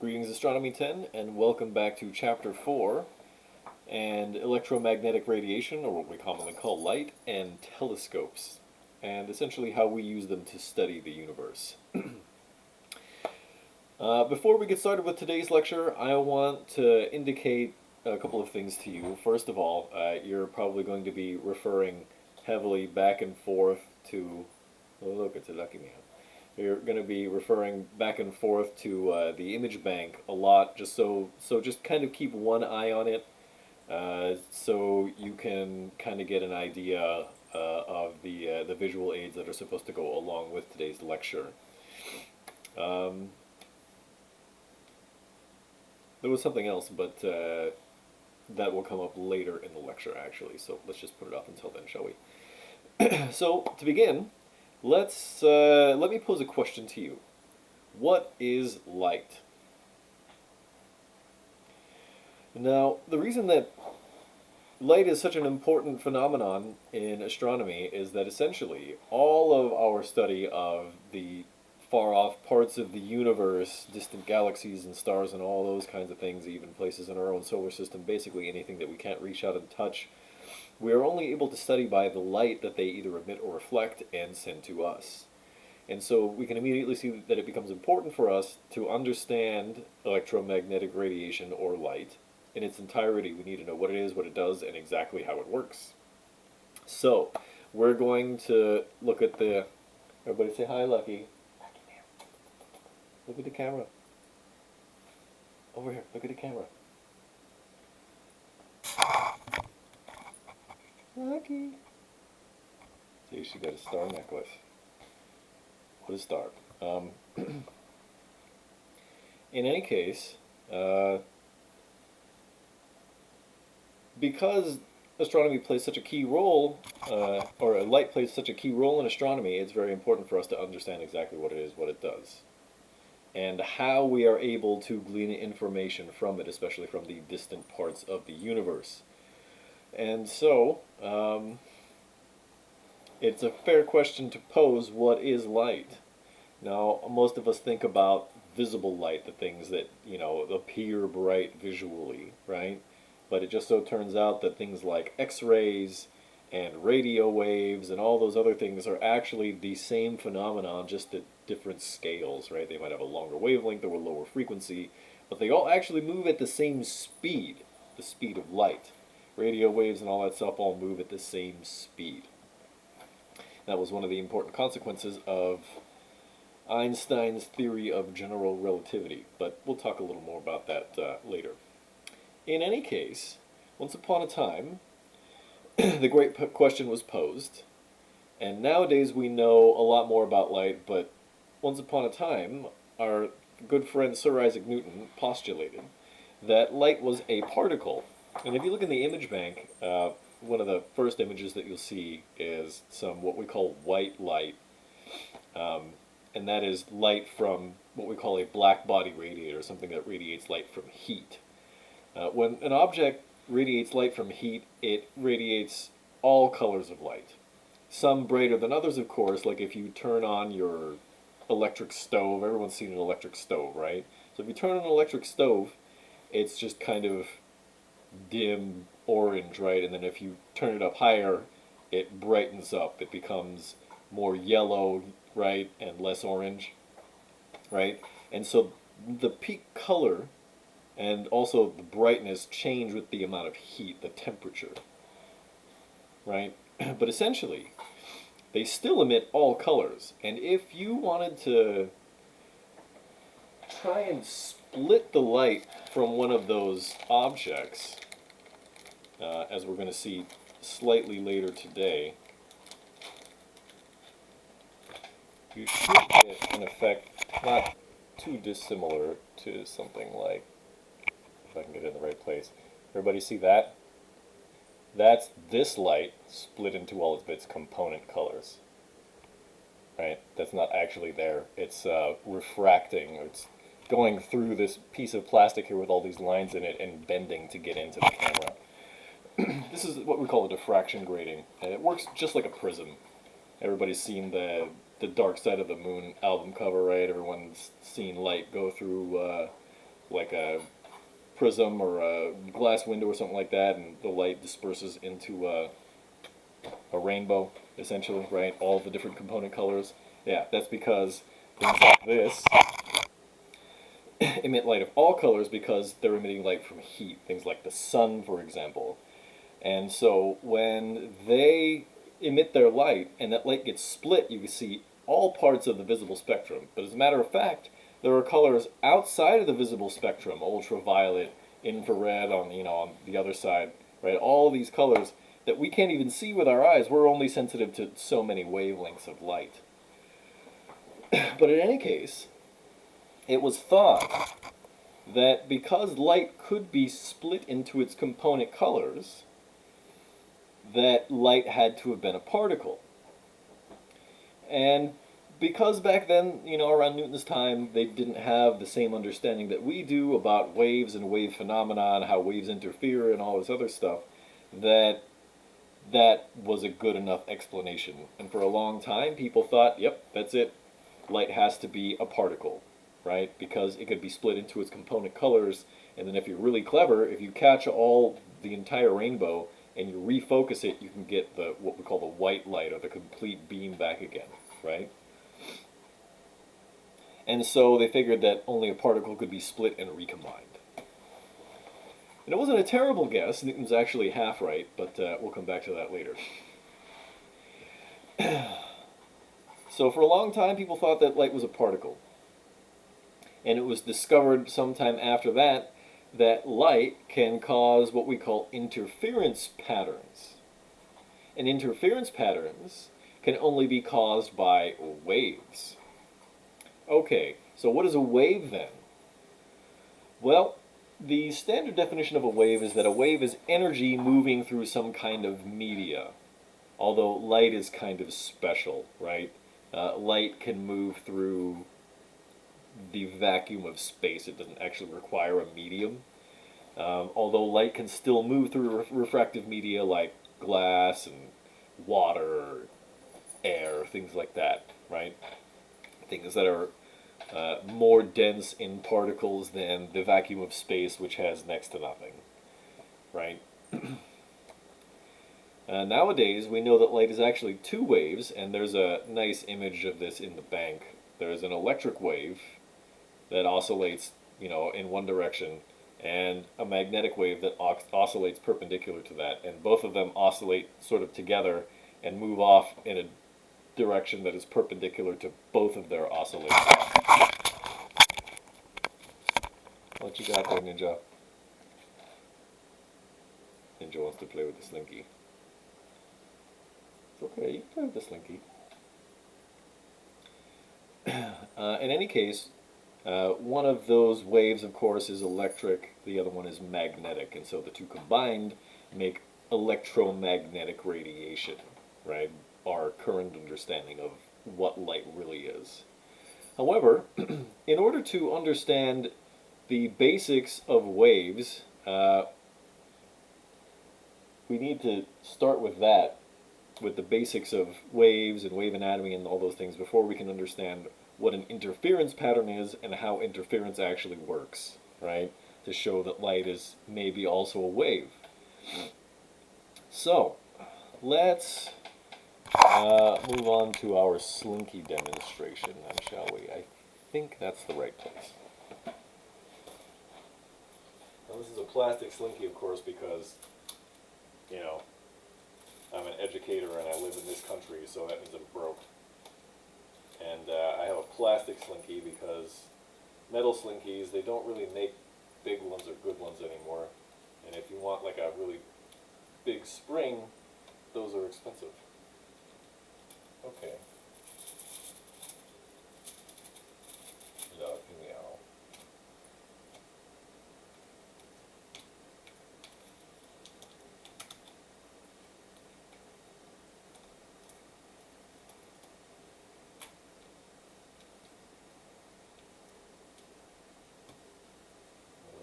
Greetings Astronomy 10 and welcome back to Chapter 4 and electromagnetic radiation, or what we commonly call light, and telescopes, and essentially how we use them to study the universe. Before we get started with today's lecture, I want to indicate a couple of things to you. First of all, you're probably going to be referring heavily back and forth to, oh look, it's a lucky man. You're going to be referring back and forth to the image bank a lot, just just kind of keep one eye on it, so you can kind of get an idea of the visual aids that are supposed to go along with today's lecture. There was something else, but that will come up later in the lecture, actually. So let's just put it off until then, shall we? So to begin, let me pose a question to you. What is light? Now, the reason that light is such an important phenomenon in astronomy is that essentially all of our study of the far-off parts of the universe, distant galaxies and stars and all those kinds of things, even places in our own solar system, basically anything that we can't reach out and touch, we are only able to study by the light that they either emit or reflect and send to us. And so we can immediately see that it becomes important for us to understand electromagnetic radiation, or light, in its entirety. We need to know what it is, what it does, and exactly how it works. So we're going to look at the... Everybody say hi, Lucky. Look at the camera. Over here, look at the camera. Lucky. See, she got a star necklace. What a star. In any case, because astronomy plays such a key role, or light plays such a key role in astronomy, it's very important for us to understand exactly what it is, what it does, and how we are able to glean information from it, especially from the distant parts of the universe. And so, it's a fair question to pose, what is light? Now, most of us think about visible light, the things that, appear bright visually, right? But it just so turns out that things like X-rays and radio waves and all those other things are actually the same phenomenon, just at different scales, right? They might have a longer wavelength or a lower frequency, but they all actually move at the same speed, the speed of light. Radio waves and all that stuff all move at the same speed. That was one of the important consequences of Einstein's theory of general relativity, but we'll talk a little more about that later. In any case, once upon a time, the great question was posed, and nowadays we know a lot more about light, but once upon a time, our good friend Sir Isaac Newton postulated that light was a particle. And if you look in the image bank, one of the first images that you'll see is some what we call white light, and that is light from what we call a black body radiator, something that radiates light from heat. When an object radiates light from heat, it radiates all colors of light. Some brighter than others, of course, like if you turn on your electric stove. Everyone's seen an electric stove, right? So if you turn on an electric stove, it's just kind of dim orange, right? And then if you turn it up higher, it brightens up. It becomes more yellow, right, and less orange, right? And so the peak color and also the brightness change with the amount of heat, the temperature, right? But essentially, they still emit all colors. And if you wanted to try and split the light from one of those objects, as we're going to see slightly later today, you should get an effect not too dissimilar to something like, if I can get it in the right place. Everybody see that? That's this light split into all of its component colors. Right? That's not actually there. It's refracting. It's going through this piece of plastic here with all these lines in it and bending to get into the camera. This is what we call a diffraction grating, and it works just like a prism. Everybody's seen the Dark Side of the Moon album cover, right? Everyone's seen light go through like a prism or a glass window or something like that, and the light disperses into a rainbow, essentially, right? All the different component colors. Yeah, that's because things like this emit light of all colors because they're emitting light from heat. Things like the sun, for example. And so when they emit their light and that light gets split, you can see all parts of the visible spectrum. But as a matter of fact, there are colors outside of the visible spectrum, ultraviolet, infrared on on the other side, right? All these colors that we can't even see with our eyes. We're only sensitive to so many wavelengths of light. But in any case, it was thought that because light could be split into its component colors, that light had to have been a particle. And because back then, around Newton's time, they didn't have the same understanding that we do about waves and wave phenomena and how waves interfere and all this other stuff, that was a good enough explanation. And for a long time, people thought, yep, that's it. Light has to be a particle, right? Because it could be split into its component colors, and then if you're really clever, if you catch the entire rainbow and you refocus it, you can get what we call the white light, or the complete beam back again, right? And so they figured that only a particle could be split and recombined. And it wasn't a terrible guess. Newton's actually half right, but we'll come back to that later. So for a long time, people thought that light was a particle. And it was discovered sometime after that light can cause what we call interference patterns. And interference patterns can only be caused by waves. Okay, so what is a wave then? Well, the standard definition of a wave is that a wave is energy moving through some kind of media. Although light is kind of special, right? Light can move through the vacuum of space. It doesn't actually require a medium. Although light can still move through refractive media like glass and water, air, things like that, right? Things that are more dense in particles than the vacuum of space, which has next to nothing, right? Nowadays, we know that light is actually two waves, and there's a nice image of this in the bank. There's an electric wave that oscillates, in one direction, and a magnetic wave that oscillates perpendicular to that, and both of them oscillate sort of together and move off in a direction that is perpendicular to both of their oscillations. What you got there, Ninja? Ninja wants to play with the slinky. It's okay, you can play with the slinky. In any case, one of those waves, of course, is electric, the other one is magnetic, and so the two combined make electromagnetic radiation, right? Our current understanding of what light really is. However, in order to understand the basics of waves, we need to start with that, with the basics of waves and wave anatomy and all those things, before we can understand what an interference pattern is and how interference actually works, right? To show that light is maybe also a wave. So, let's move on to our slinky demonstration, then, shall we? I think that's the right place. Now, this is a plastic slinky, of course, because, I'm an educator and I live in this country, so that means I'm broke. And I have a plastic slinky because metal slinkies, they don't really make big ones or good ones anymore. And if you want like a really big spring, those are expensive. Okay. Look, meow.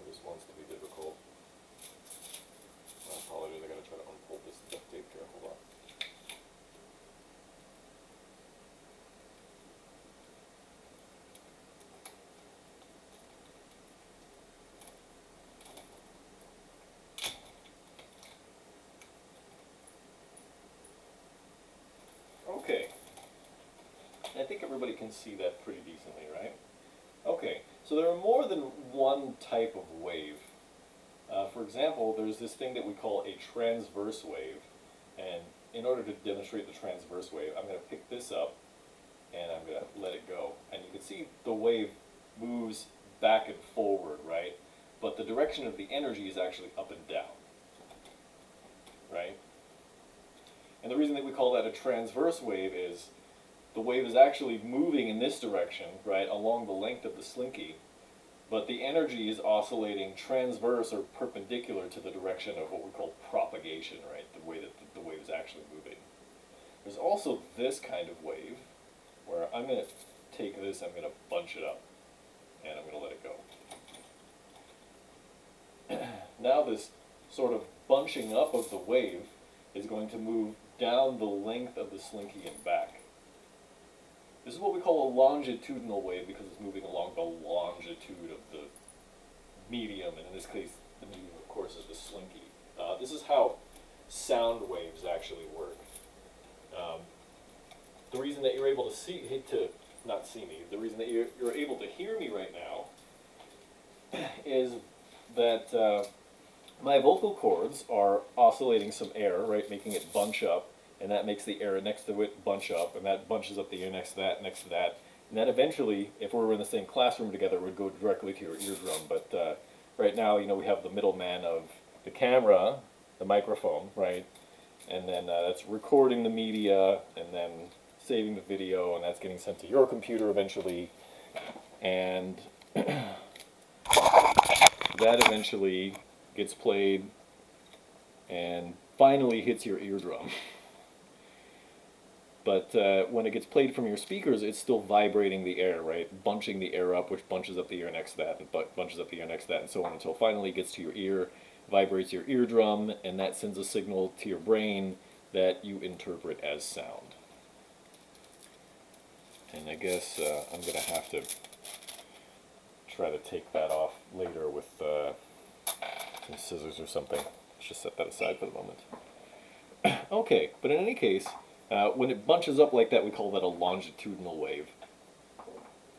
This wants to be difficult. I apologize, I gotta try to unfold this duct tape here. Hold on. everybody can see that pretty decently, right? Okay, so there are more than one type of wave. For example, there's this thing that we call a transverse wave, and in order to demonstrate the transverse wave, I'm going to pick this up and I'm going to let it go. And you can see the wave moves back and forward, right? But the direction of the energy is actually up and down, right? And the reason that we call that a transverse wave is the wave is actually moving in this direction, right, along the length of the slinky, but the energy is oscillating transverse or perpendicular to the direction of what we call propagation, right, the way that the wave is actually moving. There's also this kind of wave, where I'm going to take this, I'm going to bunch it up, and I'm going to let it go. Now this sort of bunching up of the wave is going to move down the length of the slinky and back. This is what we call a longitudinal wave because it's moving along the longitude of the medium, and in this case, the medium, of course, is the slinky. This is how sound waves actually work. The reason that you're able to not see me, the reason that you're able to hear me right now is that my vocal cords are oscillating some air, right, making it bunch up, and that makes the air next to it bunch up, and that bunches up the air next to that, and that eventually, if we were in the same classroom together, would go directly to your eardrum. But right now, you know, we have the middleman of the camera, the microphone, right, and then that's recording the media, and then saving the video, and that's getting sent to your computer eventually, and that eventually gets played and finally hits your eardrum. But when it gets played from your speakers, it's still vibrating the air, right? Bunching the air up, which bunches up the air next to that, and bunches up the air next to that, and so on until finally it gets to your ear, vibrates your eardrum, and that sends a signal to your brain that you interpret as sound. And I guess I'm going to have to try to take that off later with some scissors or something. Let's just set that aside for the moment. Okay, but in any case, when it bunches up like that, we call that a longitudinal wave.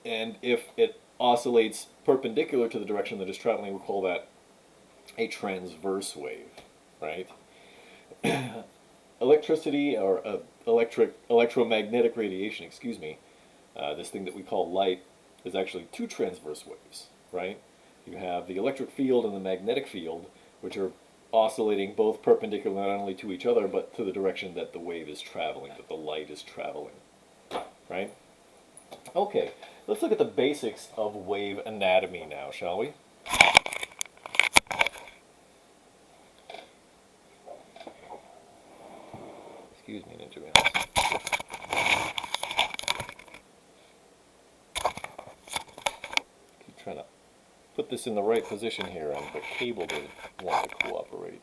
And if it oscillates perpendicular to the direction that it's traveling, we call that a transverse wave, right? Electricity, or electromagnetic radiation, excuse me, this thing that we call light, is actually two transverse waves, right? You have the electric field and the magnetic field, which are oscillating both perpendicular not only to each other, but to the direction that the wave is traveling, that the light is traveling, right? Okay, let's look at the basics of wave anatomy now, shall we? Excuse me, Ninja Mouse. Keep trying to put this in the right position here, and the cable didn't want to cooperate.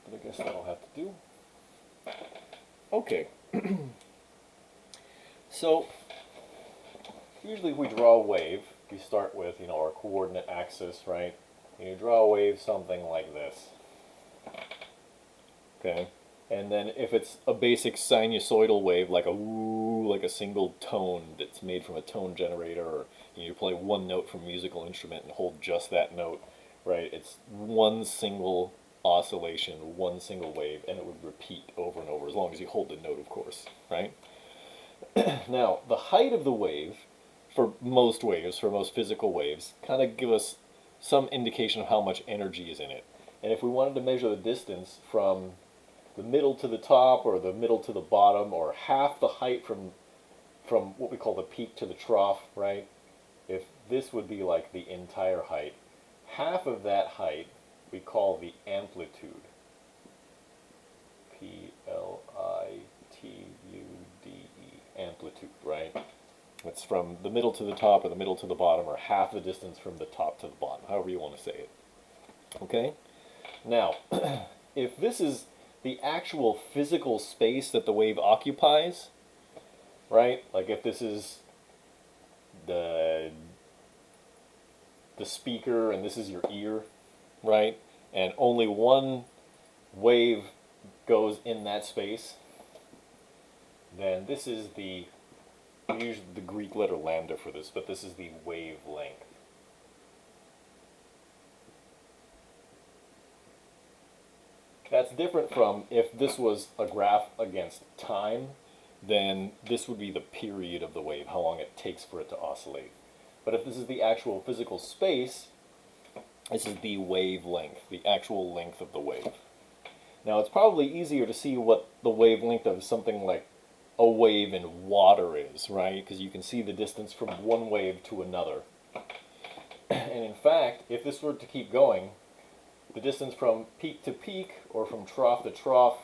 But I guess that'll have to do. Okay. So, usually we draw a wave. We start with, you know, our coordinate axis, right? And you draw a wave something like this. Okay? And then if it's a basic sinusoidal wave, like a single tone that's made from a tone generator, or you play one note from a musical instrument and hold just that note, right? It's one single oscillation, one single wave, and it would repeat over and over, as long as you hold the note, of course, right? Now, the height of the wave, for most waves, for most physical waves, kind of give us some indication of how much energy is in it. And if we wanted to measure the distance from the middle to the top, or the middle to the bottom, or half the height from what we call the peak to the trough, right? If this would be like the entire height, half of that height we call the amplitude. P-L-I-T-U-D-E, amplitude, right? It's from the middle to the top, or the middle to the bottom, or half the distance from the top to the bottom, however you want to say it. Okay? Now, if this is the actual physical space that the wave occupies, right? Like if this is the speaker and this is your ear, right? And only one wave goes in that space, then this is the We use the Greek letter lambda for this, but this is the wavelength. That's different from if this was a graph against time, then this would be the period of the wave, how long it takes for it to oscillate. But if this is the actual physical space, this is the wavelength, the actual length of the wave. Now it's probably easier to see what the wavelength of something like a wave in water is, right? Because you can see the distance from one wave to another. And in fact, if this were to keep going, the distance from peak to peak, or from trough to trough,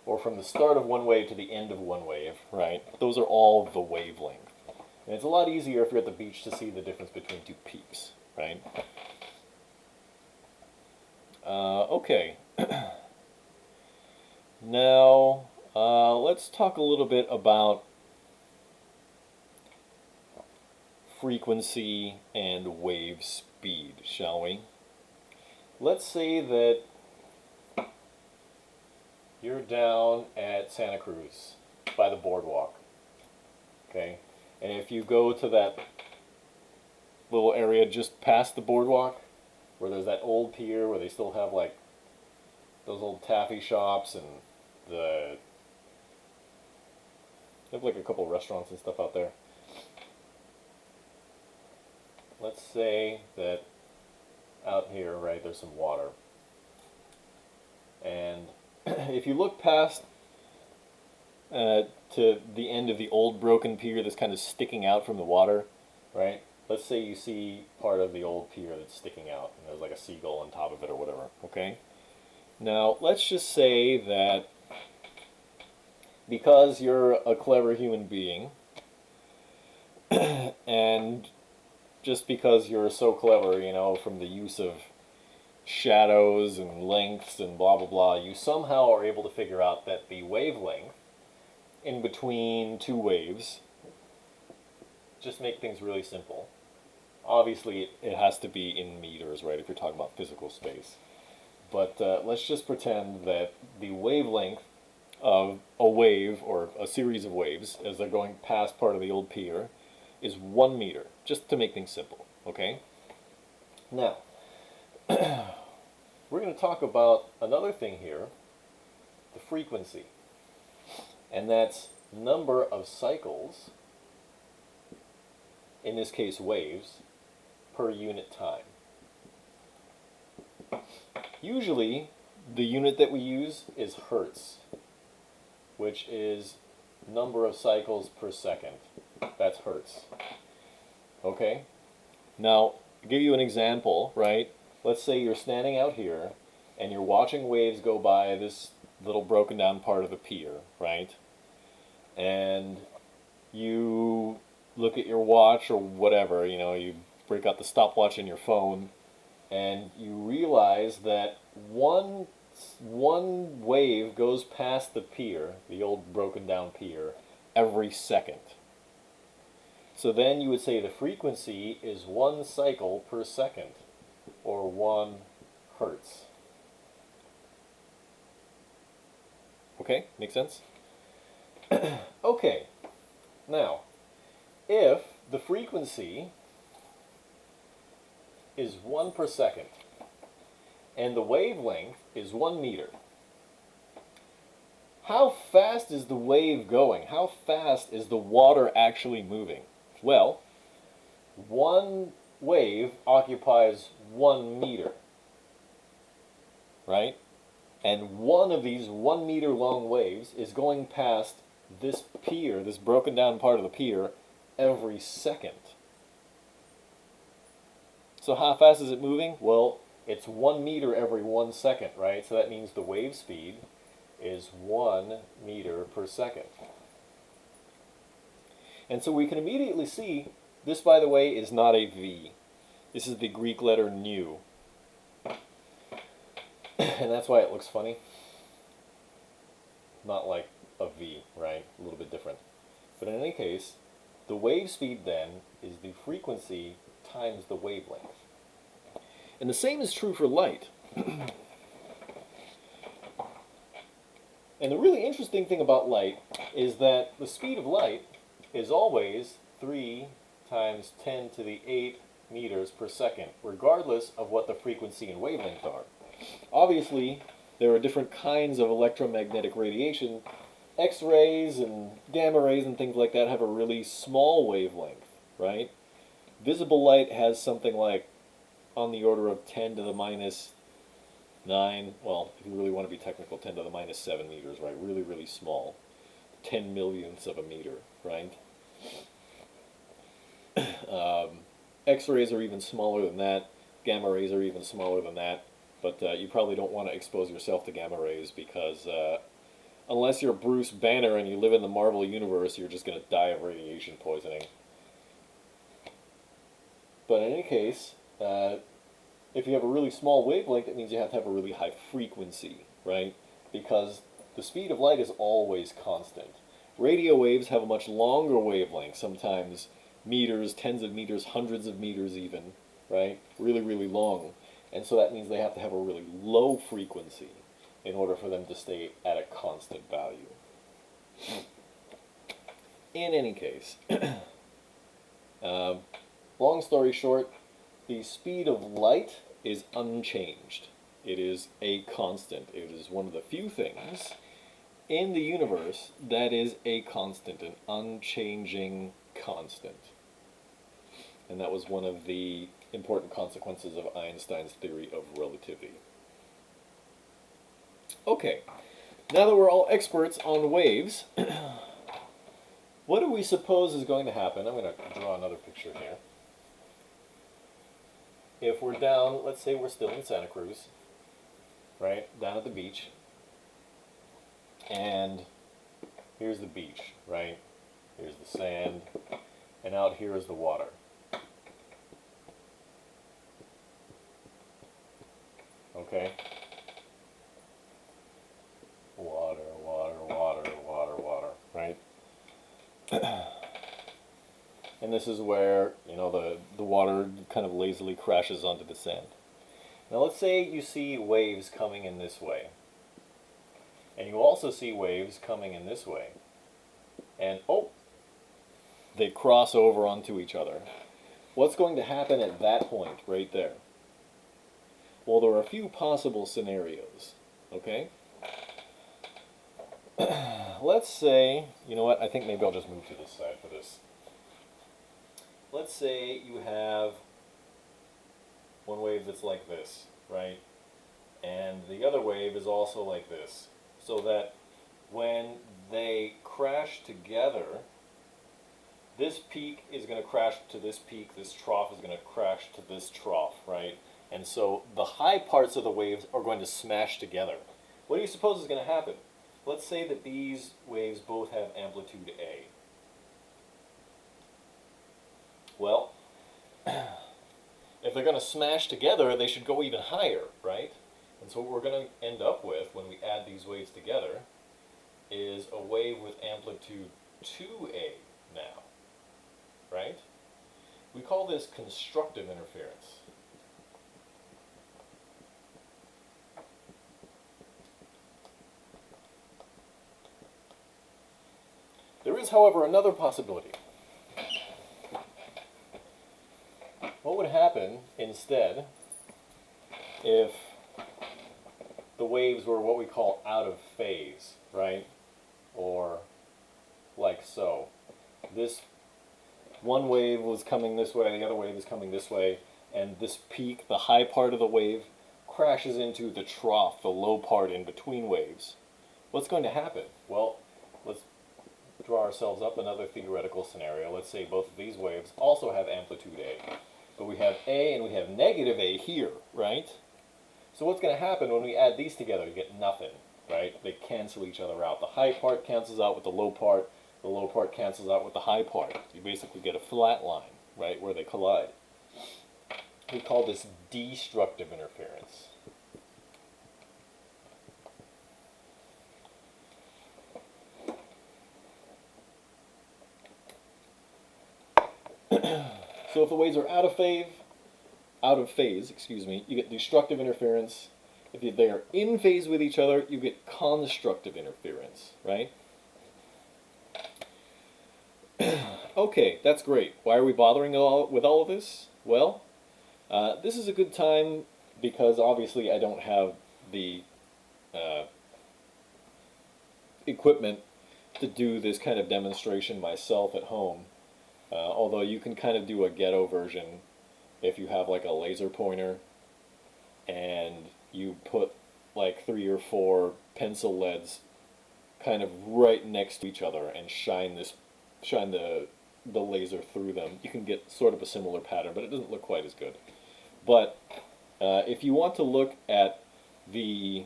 or from the start of one wave to the end of one wave, right? Those are all the wavelength. And it's a lot easier if you're at the beach to see the difference between two peaks, right? Okay. Now, let's talk a little bit about frequency and wave speed, shall we? Let's say that you're down at Santa Cruz by the boardwalk, okay? And if you go to that little area just past the boardwalk, where there's that old pier where they still have like those old taffy shops and they have like a couple restaurants and stuff out there. Let's say that out here, right, there's some water. And if you look past to the end of the old broken pier that's kind of sticking out from the water, right? Let's say you see part of the old pier that's sticking out, and there's like a seagull on top of it or whatever, okay? Now, let's just say that because you're a clever human being, and just because you're so clever, you know, from the use of shadows and lengths and blah blah blah, you somehow are able to figure out that the wavelength in between two waves, just make things really simple. Obviously, it has to be in meters, right, if you're talking about physical space. But let's just pretend that the wavelength of a wave, or a series of waves, as they're going past part of the old pier, is 1 meter, just to make things simple, okay? Now, we're going to talk about another thing here, the frequency. And that's number of cycles, in this case waves, per unit time. Usually, the unit that we use is hertz, which is number of cycles per second. That's hertz. Okay? Now, to give you an example, right? Let's say you're standing out here, and you're watching waves go by this little broken down part of the pier, right? And you look at your watch or whatever, you know, you break out the stopwatch in your phone, and you realize that one wave goes past the pier, the old broken down pier, every second. So then you would say the frequency is 1 cycle per second, or 1 hertz. Okay, make sense? Okay, now, if the frequency is 1 per second, and the wavelength is 1 meter, how fast is the wave going? How fast is the water actually moving? Well, one wave occupies 1 meter, right? And one of these 1 meter long waves is going past this pier, this broken down part of the pier, every second. So how fast is it moving? Well, it's 1 meter every 1 second, right? So that means the wave speed is 1 meter per second. And so we can immediately see, this, by the way, is not a V. This is the Greek letter nu. And that's why it looks funny. Not like a V, right? A little bit different. But in any case, the wave speed then is the frequency times the wavelength. And the same is true for light. And the really interesting thing about light is that the speed of light is always 3 times 10 to the 8 meters per second, regardless of what the frequency and wavelength are. Obviously, there are different kinds of electromagnetic radiation. X-rays and gamma rays and things like that have a really small wavelength, right? Visible light has something like on the order of 10 to the minus 9, well, if you really want to be technical, 10 to the minus 7 meters, right? Really, really small. 10 millionths of a meter, right? X-rays are even smaller than that. Gamma rays are even smaller than that. But you probably don't want to expose yourself to gamma rays because unless you're Bruce Banner and you live in the Marvel Universe, you're just going to die of radiation poisoning. But in any case, if you have a really small wavelength, it means you have to have a really high frequency, right? Because the speed of light is always constant. Radio waves have a much longer wavelength, sometimes meters, tens of meters, hundreds of meters even, right? Really, really long. And so that means they have to have a really low frequency in order for them to stay at a constant value. In any case, long story short, the speed of light is unchanged. It is a constant. It is one of the few things in the universe that is a constant, an unchanging constant. And that was one of the important consequences of Einstein's theory of relativity. Okay, now that we're all experts on waves, what do we suppose is going to happen? I'm going to draw another picture here. If we're down, let's say we're still in Santa Cruz, right, down at the beach, and here's the beach, right, here's the sand, and out here is the water. Okay? Water, water, water, water, water, right? And this is where, you know, the water kind of lazily crashes onto the sand. Now let's say you see waves coming in this way. And you also see waves coming in this way. And, oh, they cross over onto each other. What's going to happen at that point, right there? Well, there are a few possible scenarios, okay? Let's say, you know what, I think maybe I'll just move to this side for this. Let's say you have one wave that's like this, right? And the other wave is also like this. So that when they crash together, this peak is going to crash to this peak, this trough is going to crash to this trough, right? And so the high parts of the waves are going to smash together. What do you suppose is going to happen? Let's say that these waves both have amplitude A. Well, if they're going to smash together, they should go even higher, right? And so what we're going to end up with when we add these waves together is a wave with amplitude 2A now, right? We call this constructive interference. There is, however, another possibility. What would happen instead if the waves were what we call out of phase, right? Or like so. This one wave was coming this way, the other wave is coming this way, and this peak, the high part of the wave, crashes into the trough, the low part in between waves. What's going to happen? Well, let's draw ourselves up another theoretical scenario. Let's say both of these waves also have amplitude A. But we have A and we have negative A here, right? So what's going to happen when we add these together? You get nothing, right? They cancel each other out. The high part cancels out with the low part cancels out with the high part. You basically get a flat line, right, where they collide. We call this destructive interference. So if the waves are out of phase, you get destructive interference. If they are in phase with each other, you get constructive interference, right? Okay, that's great. Why are we bothering with all of this? Well, this is a good time because obviously I don't have the uh, equipment to do this kind of demonstration myself at home. Although you can kind of do a ghetto version if you have like a laser pointer and you put like 3 or 4 pencil leads kind of right next to each other and shine the laser through them. You can get sort of a similar pattern, but it doesn't look quite as good. But if you want to look at the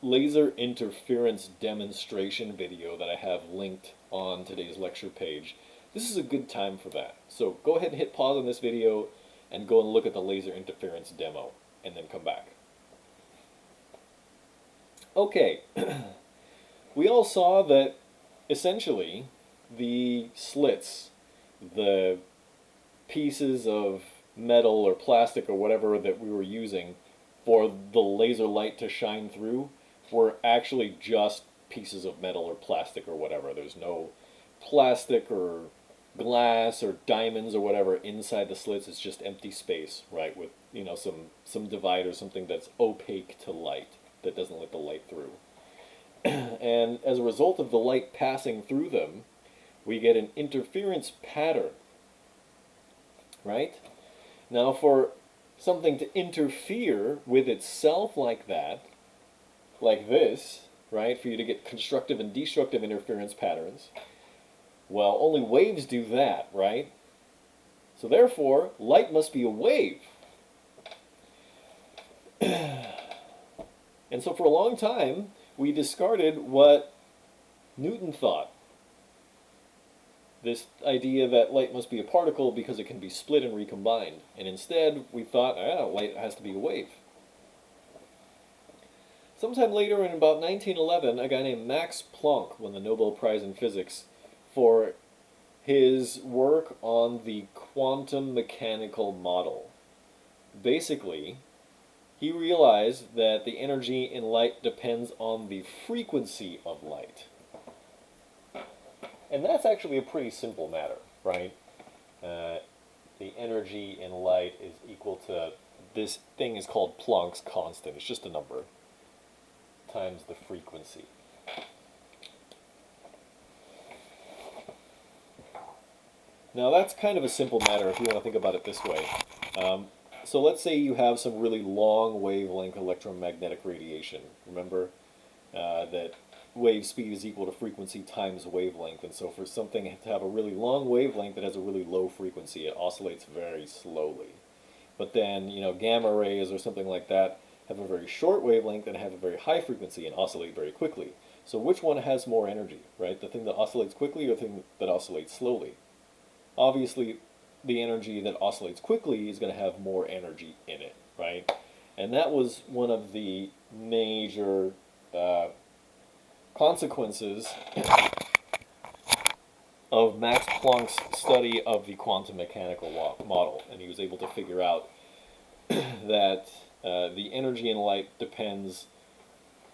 laser interference demonstration video that I have linked on today's lecture page, this is a good time for that. So go ahead and hit pause on this video and go and look at the laser interference demo, and then come back. Okay, we all saw that essentially the slits, the pieces of metal or plastic or whatever that we were using for the laser light to shine through were actually just pieces of metal or plastic or whatever. There's no plastic or glass or diamonds or whatever inside the slits. It's just empty space, right, with some divider, something that's opaque to light, that doesn't let the light through. And as a result of the light passing through them, we get an interference pattern, right? Now for something to interfere with itself like that, like this, right, for you to get constructive and destructive interference patterns, well, only waves do that, right? So therefore, light must be a wave. And so for a long time, we discarded what Newton thought. This idea that light must be a particle because it can be split and recombined. And instead, we thought, light has to be a wave. Sometime later, in about 1911, a guy named Max Planck won the Nobel Prize in Physics for his work on the quantum mechanical model. Basically, he realized that the energy in light depends on the frequency of light. And that's actually a pretty simple matter, right? The energy in light is equal to, this thing is called Planck's constant. It's just a number times the frequency. Now that's kind of a simple matter if you want to think about it this way. So let's say you have some really long wavelength electromagnetic radiation. Remember that wave speed is equal to frequency times wavelength, and so for something to have a really long wavelength that has a really low frequency, it oscillates very slowly. But then, gamma rays or something like that have a very short wavelength and have a very high frequency and oscillate very quickly. So which one has more energy, right? The thing that oscillates quickly or the thing that oscillates slowly? Obviously, the energy that oscillates quickly is going to have more energy in it, right? And that was one of the major consequences of Max Planck's study of the quantum mechanical model. And he was able to figure out that the energy in light depends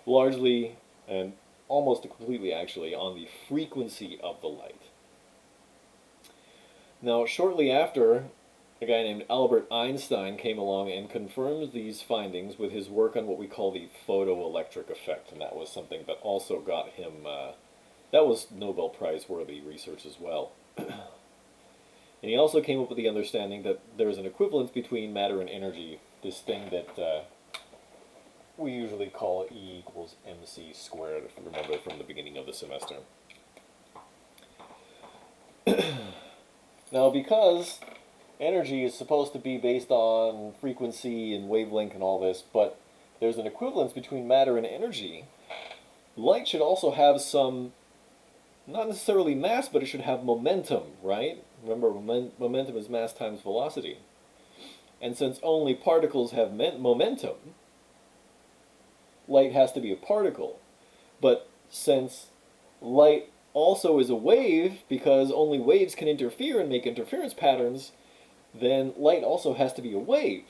largely and almost completely actually on the frequency of the light. Now, shortly after, a guy named Albert Einstein came along and confirmed these findings with his work on what we call the photoelectric effect, and that was something that also got him, that was Nobel Prize worthy research as well. And he also came up with the understanding that there's an equivalence between matter and energy, this thing that we usually call E equals mc squared, if you remember from the beginning of the semester. Now, because energy is supposed to be based on frequency and wavelength and all this, but there's an equivalence between matter and energy, light should also have some, not necessarily mass, but it should have momentum, right? Remember, momentum is mass times velocity. And since only particles have momentum, light has to be a particle. But since light also is a wave, because only waves can interfere and make interference patterns, then light also has to be a wave.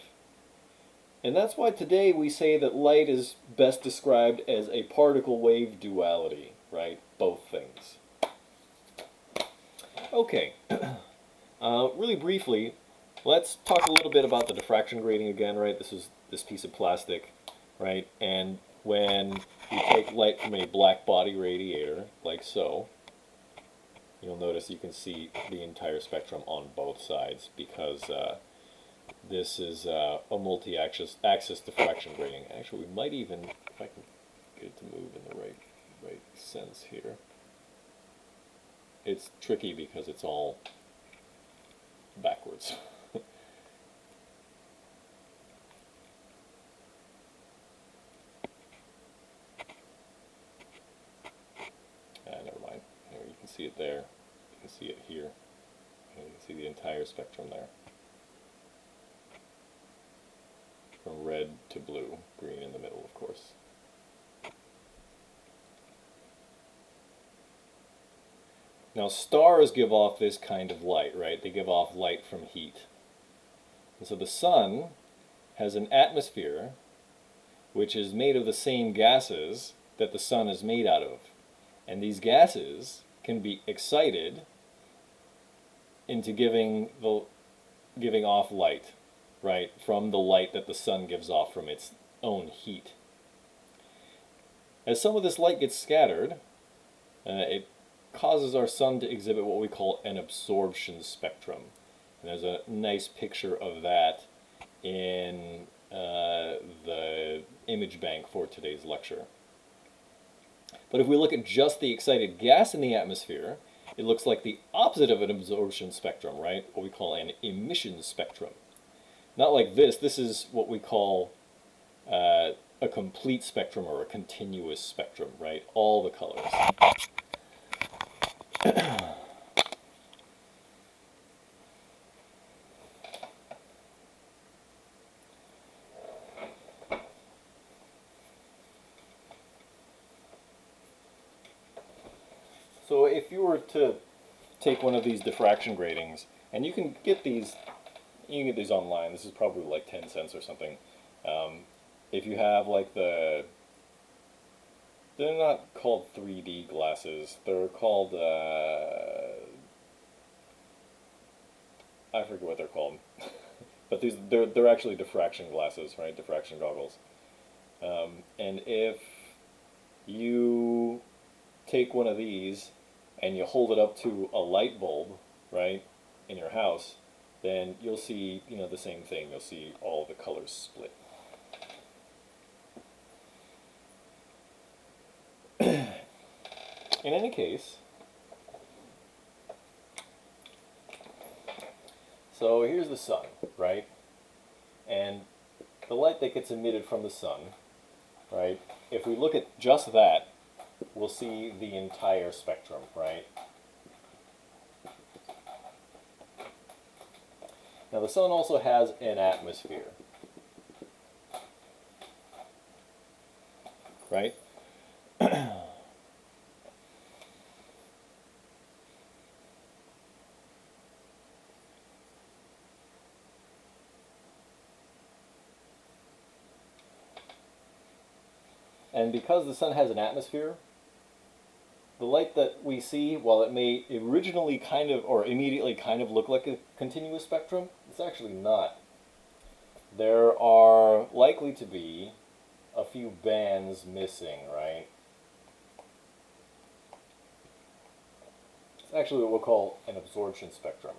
And that's why today we say that light is best described as a particle-wave duality, right? Both things. Okay, really briefly, let's talk a little bit about the diffraction grating again, right? This is this piece of plastic, right? And when you take light from a black body radiator, like so, you'll notice you can see the entire spectrum on both sides because this is a multi-axis diffraction grating. Actually, we might even, if I can get it to move in the right sense here. It's tricky because it's all backwards. Never mind. Here, you can see it there. You can see it here. And you can see the entire spectrum there. From red to blue, green in the middle, of course. Now, stars give off this kind of light, right? They give off light from heat. And so the sun has an atmosphere which is made of the same gases that the sun is made out of. And these gases can be excited into giving off light, right, from the light that the sun gives off from its own heat. As some of this light gets scattered, it causes our sun to exhibit what we call an absorption spectrum. And there's a nice picture of that in the image bank for today's lecture. But if we look at just the excited gas in the atmosphere, it looks like the opposite of an absorption spectrum, right? What we call an emission spectrum. Not like this. This is what we call a complete spectrum or a continuous spectrum, right? All the colors. So if you were to take one of these diffraction gratings, and you can get these online. This is probably like 10 cents or something. If you have like they're not called 3D glasses. They're called, I forget what they're called. But they're actually diffraction glasses, right? Diffraction goggles. And if you take one of these and you hold it up to a light bulb, right, in your house, then you'll see, the same thing. You'll see all the colors split. In any case, so here's the sun, right? And the light that gets emitted from the sun, right? If we look at just that, we'll see the entire spectrum, right? Now the sun also has an atmosphere, right? And because the sun has an atmosphere, the light that we see, while it may originally kind of, or immediately kind of look like a continuous spectrum, it's actually not. There are likely to be a few bands missing, right? It's actually what we'll call an absorption spectrum.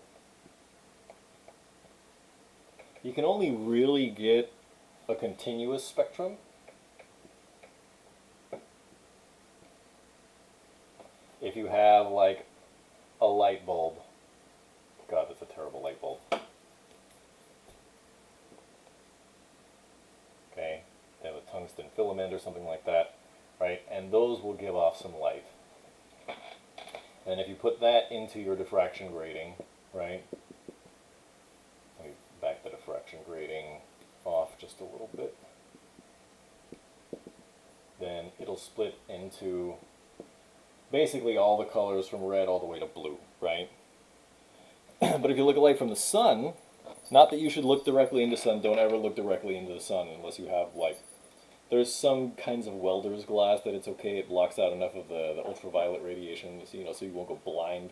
You can only really get a continuous spectrum if you have like a light bulb. God, that's a terrible light bulb. Okay, they have a tungsten filament or something like that, right? And those will give off some light. And if you put that into your diffraction grating, right? Let me back the diffraction grating off just a little bit. Then it'll split into basically all the colors from red all the way to blue, right? But if you look at light from the sun, not that you should look directly into the sun, don't ever look directly into the sun unless you have like, there's some kinds of welder's glass that it's okay, it blocks out enough of the ultraviolet radiation, so you won't go blind.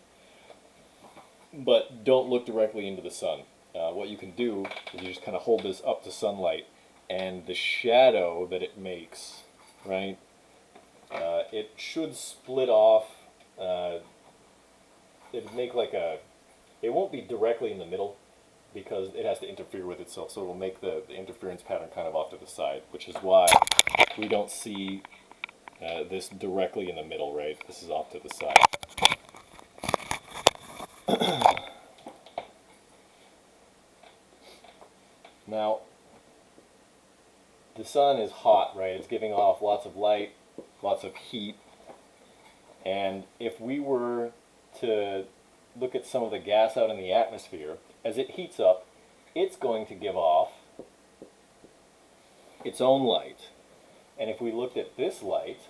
but don't look directly into the sun. What you can do is you just kind of hold this up to sunlight, and the shadow that it makes, right, it should split off. It'd make like a, it won't be directly in the middle because it has to interfere with itself, so it'll make the interference pattern kind of off to the side, which is why we don't see this directly in the middle, right? This is off to the side. Now, the sun is hot, right? It's giving off lots of light, lots of heat, and if we were to look at some of the gas out in the atmosphere, as it heats up, it's going to give off its own light. And if we looked at this light,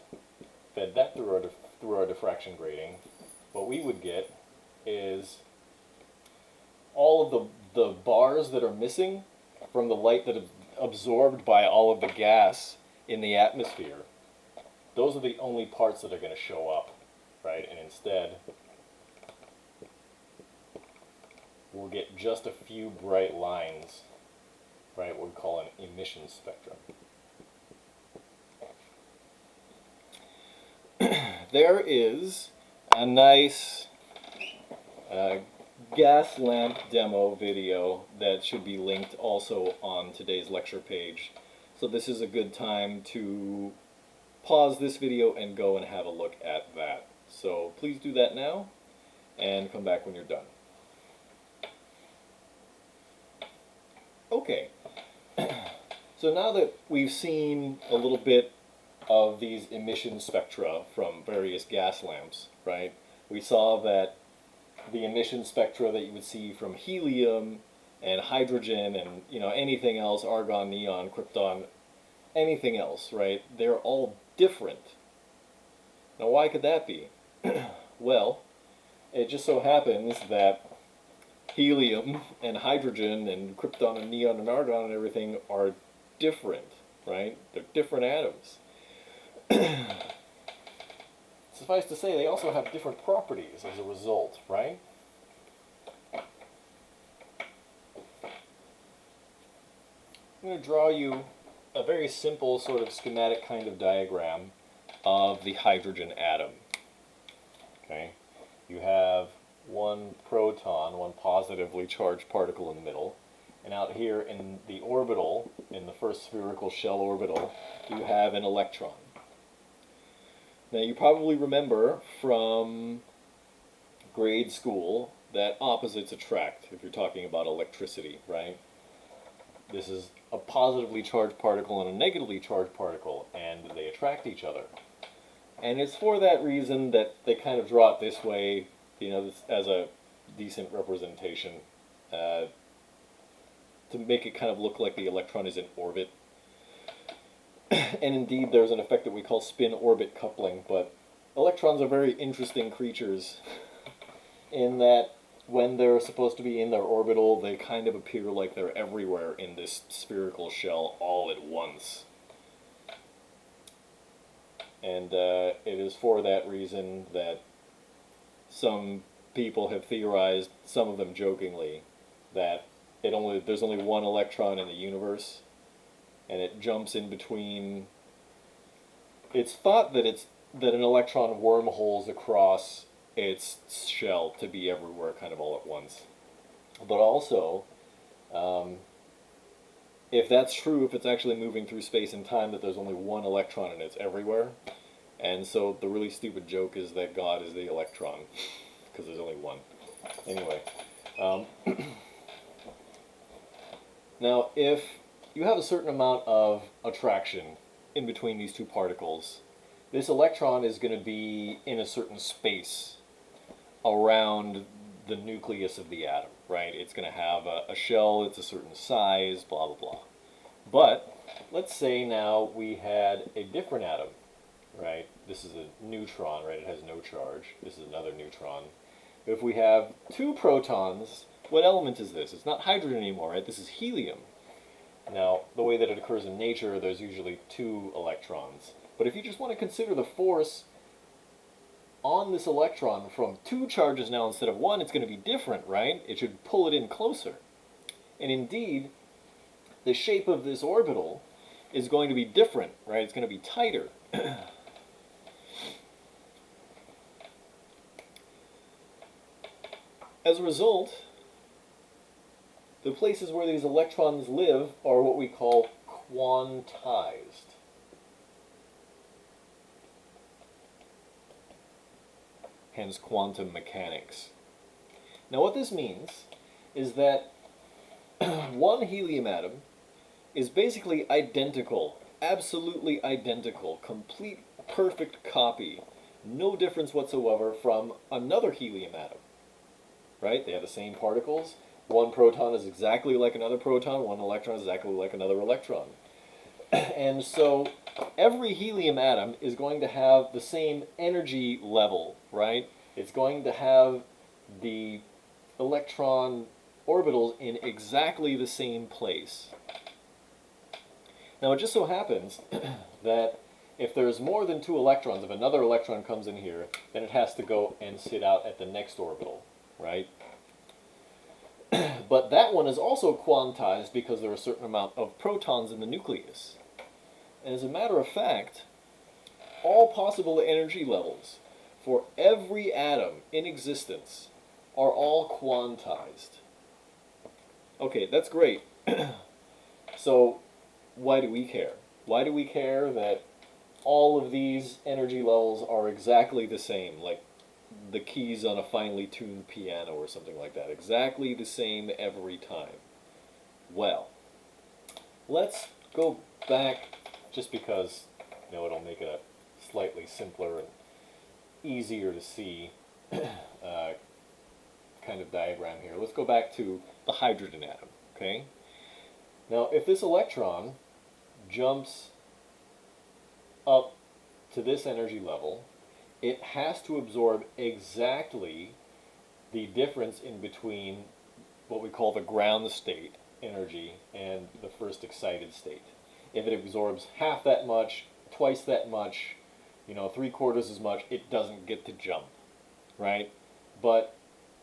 fed that through our diffraction grating, what we would get is all of the bars that are missing from the light that is absorbed by all of the gas in the atmosphere. Those are the only parts that are going to show up, right? And instead, we'll get just a few bright lines, right? What we call an emission spectrum. There is a nice gas lamp demo video that should be linked also on today's lecture page. So this is a good time to pause this video and go and have a look at that. So please do that now and come back when you're done. Okay, so now that we've seen a little bit of these emission spectra from various gas lamps, right? We saw that the emission spectra that you would see from helium and hydrogen and anything else, argon, neon, krypton, anything else, right? They're all different. Now why could that be? Well, it just so happens that helium and hydrogen and krypton and neon and argon and everything are different, right? They're different atoms. Suffice to say, they also have different properties as a result, right? I'm going to draw you a very simple sort of schematic kind of diagram of the hydrogen atom. Okay, you have one proton, one positively charged particle in the middle, and out here in the orbital, in the first spherical shell orbital, you have an electron. Now you probably remember from grade school that opposites attract if you're talking about electricity, right? This is a positively charged particle and a negatively charged particle, and they attract each other. And it's for that reason that they kind of draw it this way, this as a decent representation, to make it kind of look like the electron is in orbit. And indeed, there's an effect that we call spin-orbit coupling, but electrons are very interesting creatures in that when they're supposed to be in their orbital, they kind of appear like they're everywhere in this spherical shell all at once. And it is for that reason that some people have theorized, some of them jokingly, that there's only one electron in the universe, and it jumps in between. It's thought that an electron wormholes across its shell to be everywhere kind of all at once. But also, if that's true, if it's actually moving through space and time, that there's only one electron and it's everywhere. And so the really stupid joke is that God is the electron, because there's only one. Anyway, now if you have a certain amount of attraction in between these two particles, this electron is going to be in a certain space around the nucleus of the atom, right? It's going to have a shell, it's a certain size, blah, blah, blah. But let's say now we had a different atom, right? This is a neutron, right? It has no charge. This is another neutron. If we have two protons, what element is this? It's not hydrogen anymore, right? This is helium. Now, the way that it occurs in nature, there's usually two electrons. But if you just want to consider the force on this electron from 2 charges now instead of 1, it's going to be different, right? It should pull it in closer. And indeed, the shape of this orbital is going to be different, right? It's going to be tighter. As a result, the places where these electrons live are what we call quantized. Hence quantum mechanics. Now what this means is that one helium atom is basically identical, absolutely identical, complete perfect copy, no difference whatsoever from another helium atom. Right? They have the same particles. One proton is exactly like another proton, one electron is exactly like another electron. And so every helium atom is going to have the same energy level, right? It's going to have the electron orbitals in exactly the same place. Now it just so happens that if there's more than 2 electrons, if another electron comes in here, then it has to go and sit out at the next orbital, right? But that one is also quantized because there are a certain amount of protons in the nucleus. And as a matter of fact, all possible energy levels for every atom in existence are all quantized. Okay, that's great. So why do we care? Why do we care that all of these energy levels are exactly the same, like the keys on a finely tuned piano or something like that, exactly the same every time? Well, let's go back, just because it'll make it a slightly simpler and easier to see kind of diagram here. Let's go back to the hydrogen atom, okay? Now, if this electron jumps up to this energy level, it has to absorb exactly the difference in between what we call the ground state energy and the first excited state. If it absorbs half that much, twice that much, 3/4 as much, it doesn't get to jump, right? But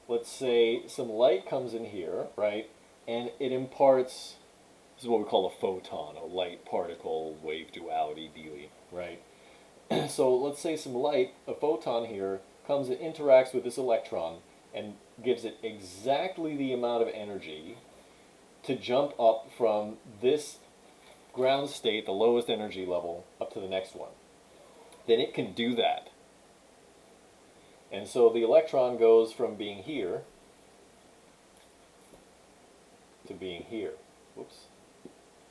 let's say some light comes in here, right, and it imparts, this is what we call a photon, a light particle wave duality dealy, right? So let's say some light, a photon here, comes and interacts with this electron and gives it exactly the amount of energy to jump up from this ground state, the lowest energy level, up to the next one. Then it can do that. And so the electron goes from being here to being here, whoops,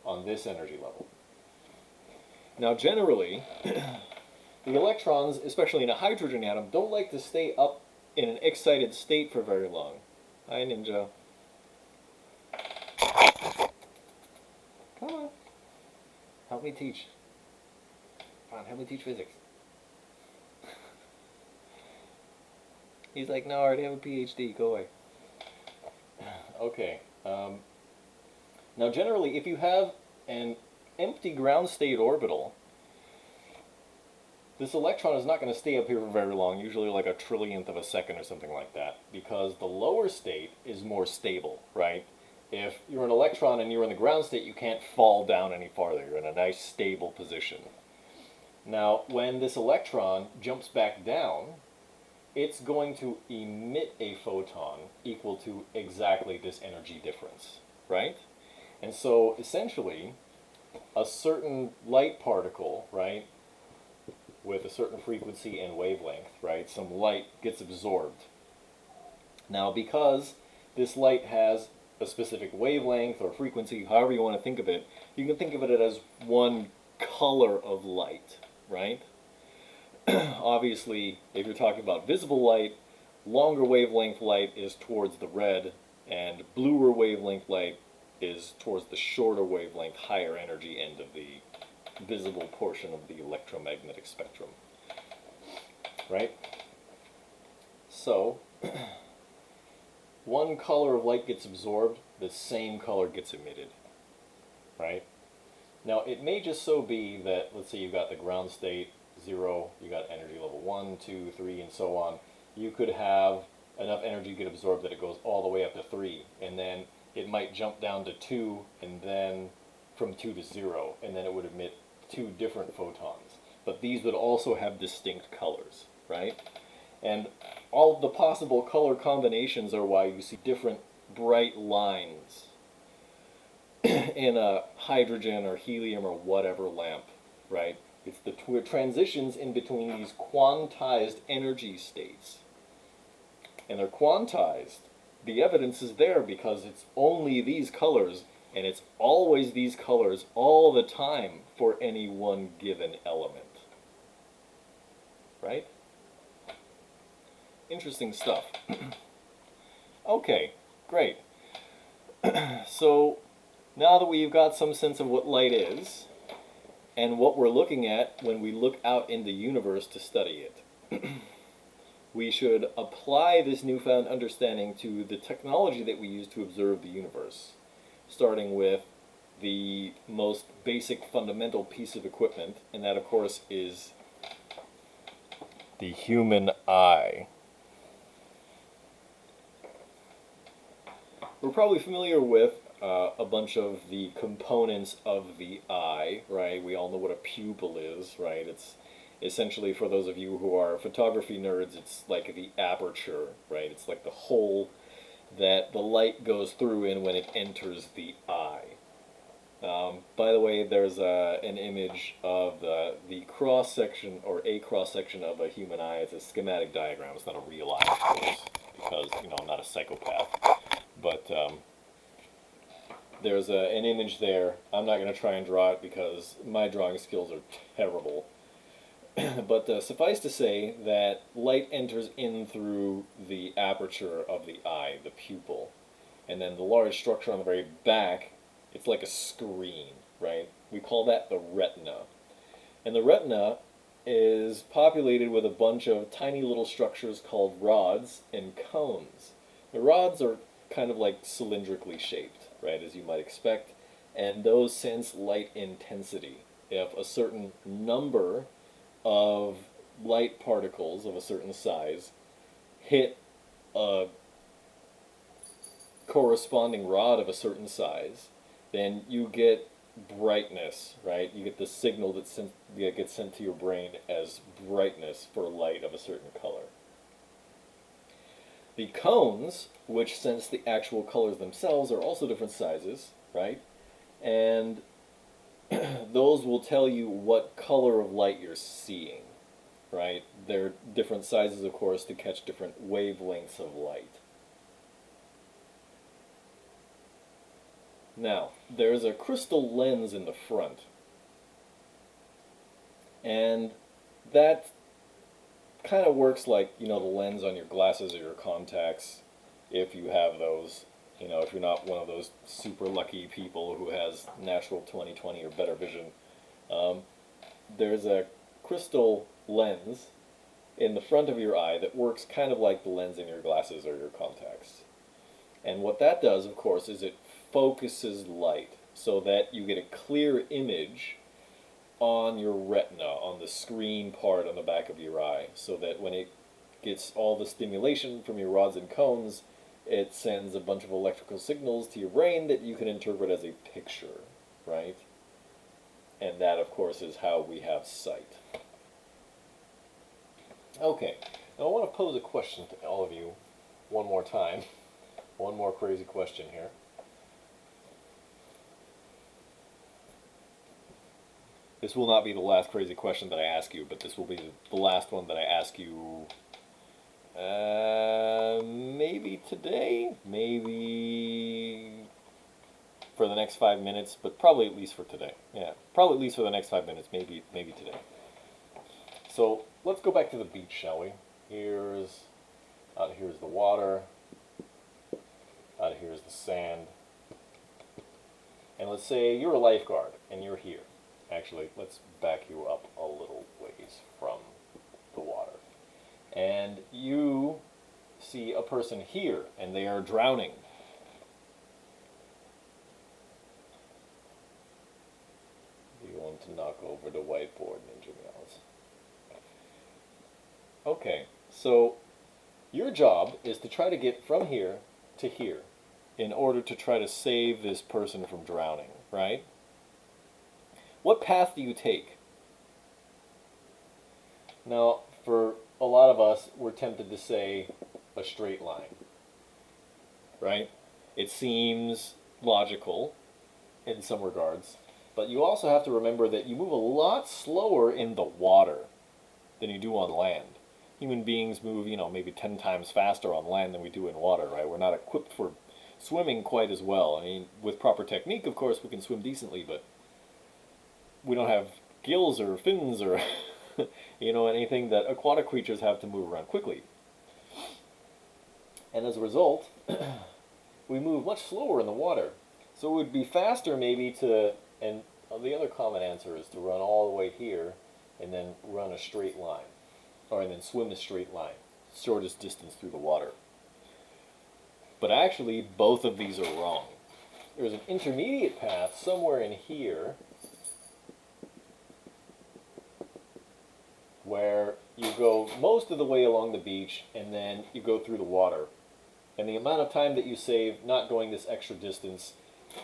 on this energy level. Now generally, the electrons, especially in a hydrogen atom, don't like to stay up in an excited state for very long. Hi, Ninja. Come on. Help me teach. Come on, help me teach physics. He's like, no, I already have a PhD, go away. Okay. Now generally, if you have an empty ground state orbital, this electron is not going to stay up here for very long, usually like a trillionth of a second or something like that, because the lower state is more stable, right? If you're an electron and you're in the ground state, you can't fall down any farther. You're in a nice stable position. Now, when this electron jumps back down, it's going to emit a photon equal to exactly this energy difference, right? And so essentially, a certain light particle, right, with a certain frequency and wavelength, right, some light gets absorbed. Now, because this light has a specific wavelength or frequency, however you want to think of it, you can think of it as one color of light, right? Obviously, if you're talking about visible light, longer wavelength light is towards the red, and bluer wavelength light is towards the shorter wavelength, higher energy end of the visible portion of the electromagnetic spectrum, right? So, one color of light gets absorbed, the same color gets emitted, right? Now, it may just so be that, let's say you've got the ground state 0, you got energy level 1, 2, 3, and so on. You could have enough energy get absorbed that it goes all the way up to 3, and then it might jump down to 2, and then from 2 to 0, and then it would emit 2 different photons. But these would also have distinct colors, right? And all the possible color combinations are why you see different bright lines in a hydrogen or helium or whatever lamp, right? It's the transitions in between these quantized energy states. And they're quantized. The evidence is there because it's only these colors, and it's always these colors all the time for any one given element. Right? Interesting stuff. Okay, great. So now that we've got some sense of what light is, and what we're looking at when we look out in the universe to study it, we should apply this newfound understanding to the technology that we use to observe the universe, starting with the most basic fundamental piece of equipment, and that of course is the human eye. We're probably familiar with a bunch of the components of the eye, right? We all know what a pupil is, right? It's essentially, for those of you who are photography nerds, it's like the aperture, right? It's like the hole that the light goes through in when it enters the eye. By the way, there's an image of the cross-section, or a cross-section of a human eye. It's a schematic diagram. It's not a real eye, of course, because, you know, I'm not a psychopath. But there's an image there. I'm not going to try and draw it because my drawing skills are terrible. But suffice to say that light enters in through the aperture of the eye, the pupil. And then the large structure on the very back, it's like a screen, right? We call that the retina. And the retina is populated with a bunch of tiny little structures called rods and cones. The rods are kind of like cylindrically shaped, right, as you might expect, and those sense light intensity. If a certain number of light particles of a certain size hit a corresponding rod of a certain size, then you get brightness, right? You get the signal that gets sent to your brain as brightness for light of a certain color. The cones, which sense the actual colors themselves, are also different sizes, right? And those will tell you what color of light you're seeing, right? They're different sizes, of course, to catch different wavelengths of light. Now, there's a crystal lens in the front, and that kind of works like, you know, the lens on your glasses or your contacts, if you have those. You know, if you're not one of those super lucky people who has natural 20/20 or better vision, there's a crystal lens in the front of your eye that works kind of like the lens in your glasses or your contacts. And what that does, of course, is it focuses light so that you get a clear image on your retina, on the screen part on the back of your eye, so that when it gets all the stimulation from your rods and cones, it sends a bunch of electrical signals to your brain that you can interpret as a picture, right? And that, of course, is how we have sight. Okay, now I want to pose a question to all of you one more time. One more crazy question here. This will not be the last crazy question that I ask you, but this will be the last one that I ask you maybe today, maybe for the next 5 minutes, but probably at least for today. Yeah, probably at least for the next 5 minutes, maybe today. So let's go back to the beach, shall we? Here's the water. Out here's the sand. And let's say you're a lifeguard and you're here. Actually, let's back you up a little ways from the water. And you see a person here and they are drowning. You want to knock over the whiteboard, Ninja Meows. Okay, so your job is to try to get from here to here in order to try to save this person from drowning, right? What path do you take? Now, for a lot of us, we're tempted to say a straight line, right? It seems logical in some regards, but you also have to remember that you move a lot slower in the water than you do on land. Human beings move, maybe 10 times faster on land than we do in water, right? We're not equipped for swimming quite as well. I mean, with proper technique, of course, we can swim decently, but we don't have gills or fins or, anything that aquatic creatures have to move around quickly. And as a result, we move much slower in the water. So it would be faster maybe and the other common answer is to run all the way here and then run a straight line, and then swim a straight line, shortest distance through the water. But actually, both of these are wrong. There's an intermediate path somewhere in here where you go most of the way along the beach and then you go through the water. And the amount of time that you save not going this extra distance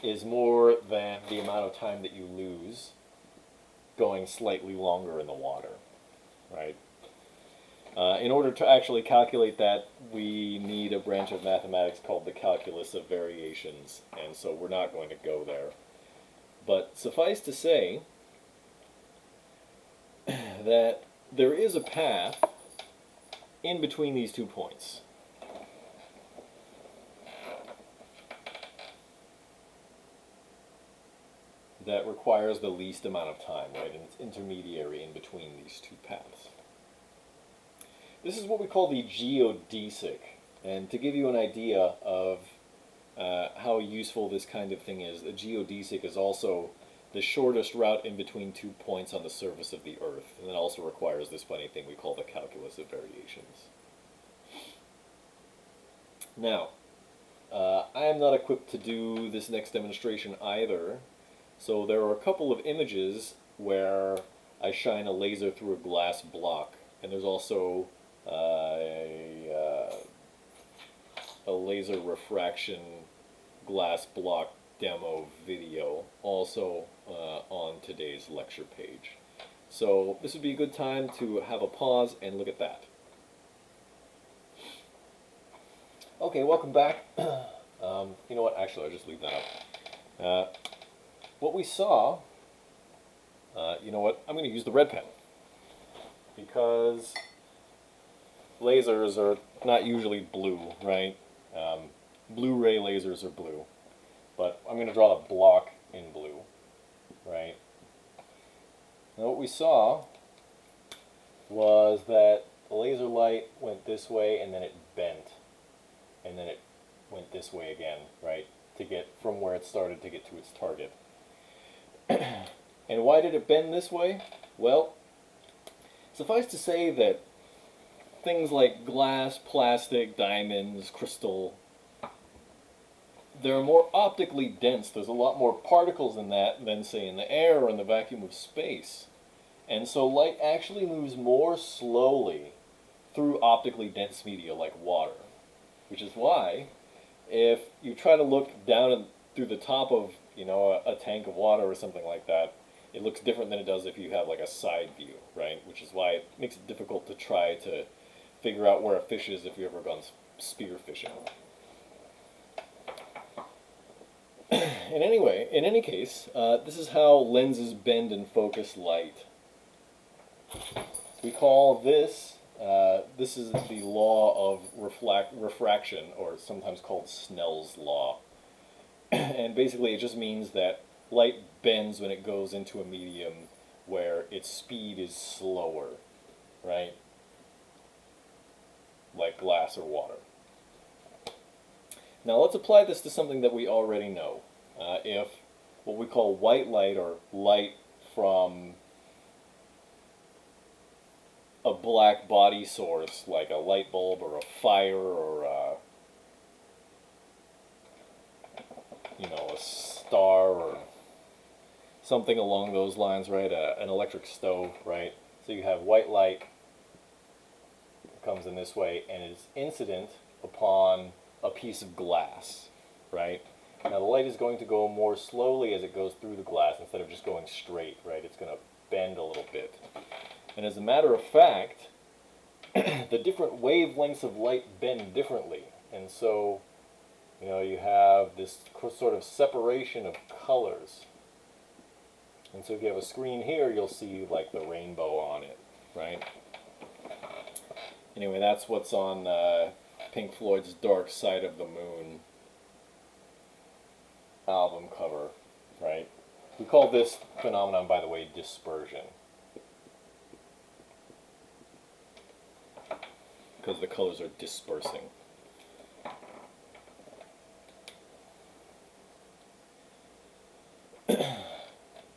is more than the amount of time that you lose going slightly longer in the water, right? In order to actually calculate that, we need a branch of mathematics called the calculus of variations, and so we're not going to go there. But suffice to say that there is a path in between these 2 points. That requires the least amount of time, right? And it's intermediary in between these 2 paths. This is what we call the geodesic. And to give you an idea of how useful this kind of thing is, the geodesic is also the shortest route in between 2 points on the surface of the Earth. And it also requires this funny thing we call the calculus of variations. Now, I am not equipped to do this next demonstration either. So there are a couple of images where I shine a laser through a glass block. And there's also a laser refraction glass block demo video also on today's lecture page. So this would be a good time to have a pause and look at that. Okay, welcome back. You know what, actually I'll just leave that up. What we saw, you know what, I'm going to use the red pen because lasers are not usually blue, right? Blu-ray lasers are blue, but I'm going to draw the block in blue, right? Now what we saw was that the laser light went this way and then it bent, and then it went this way again, right? To get from where it started to get to its target. And why did it bend this way? Well, suffice to say that things like glass, plastic, diamonds, crystal, they're more optically dense. There's a lot more particles in that than, say, in the air or in the vacuum of space. And so light actually moves more slowly through optically dense media like water. Which is why, if you try to look down through the top of, a tank of water or something like that, it looks different than it does if you have like a side view, right? Which is why it makes it difficult to try to figure out where a fish is if you've ever gone spear fishing. In any case, this is how lenses bend and focus light. We call this, this is the law of refraction, or sometimes called Snell's law. And basically it just means that light bends when it goes into a medium where its speed is slower, right? Like glass or water. Now let's apply this to something that we already know. If what we call white light, or light from a black body source, like a light bulb or a fire or a star or something along those lines, right? An electric stove, right? So you have white light comes in this way and is incident upon a piece of glass, right? Now the light is going to go more slowly as it goes through the glass instead of just going straight, right? It's going to bend a little bit. And as a matter of fact, the different wavelengths of light bend differently. And so, you know, you have this sort of separation of colors. And so if you have a screen here, you'll see like the rainbow on it, right? Anyway, that's what's on Pink Floyd's Dark Side of the Moon album cover, right? We call this phenomenon, by the way, dispersion. Because the colors are dispersing.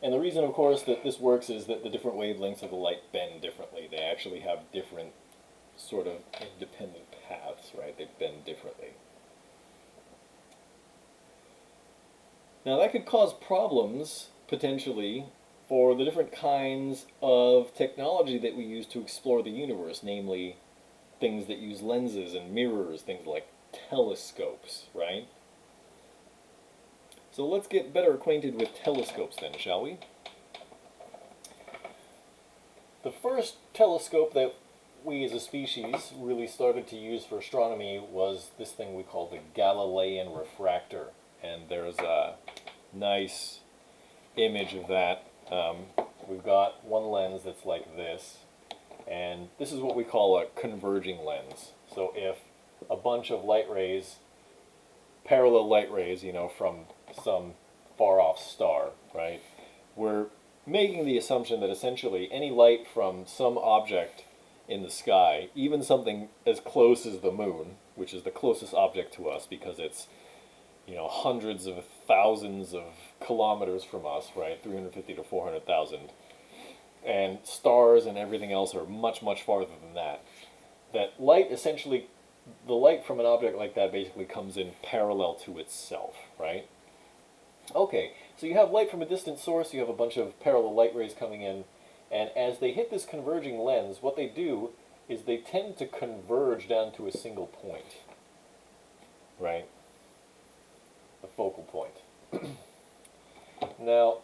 And the reason, of course, that this works is that the different wavelengths of the light bend differently. They actually have different sort of independent paths, right? They bend differently. Now that could cause problems, potentially, for the different kinds of technology that we use to explore the universe, namely things that use lenses and mirrors, things like telescopes, right? So let's get better acquainted with telescopes then, shall we? The first telescope that we as a species really started to use for astronomy was this thing we call the Galilean refractor. And there's a nice image of that. We've got one lens that's like this, and this is what we call a converging lens. So if a bunch of light rays, parallel light rays, you know, from some far-off star, right, we're making the assumption that essentially any light from some object in the sky, even something as close as the moon, which is the closest object to us because it's, you know, hundreds of thousands of kilometers from us, right, 350 to 400,000, and stars and everything else are much, much farther than that. That light essentially, the light from an object like that basically comes in parallel to itself, right? Okay, so you have light from a distant source, you have a bunch of parallel light rays coming in, and as they hit this converging lens, what they do is they tend to converge down to a single point, right? The focal point. Now,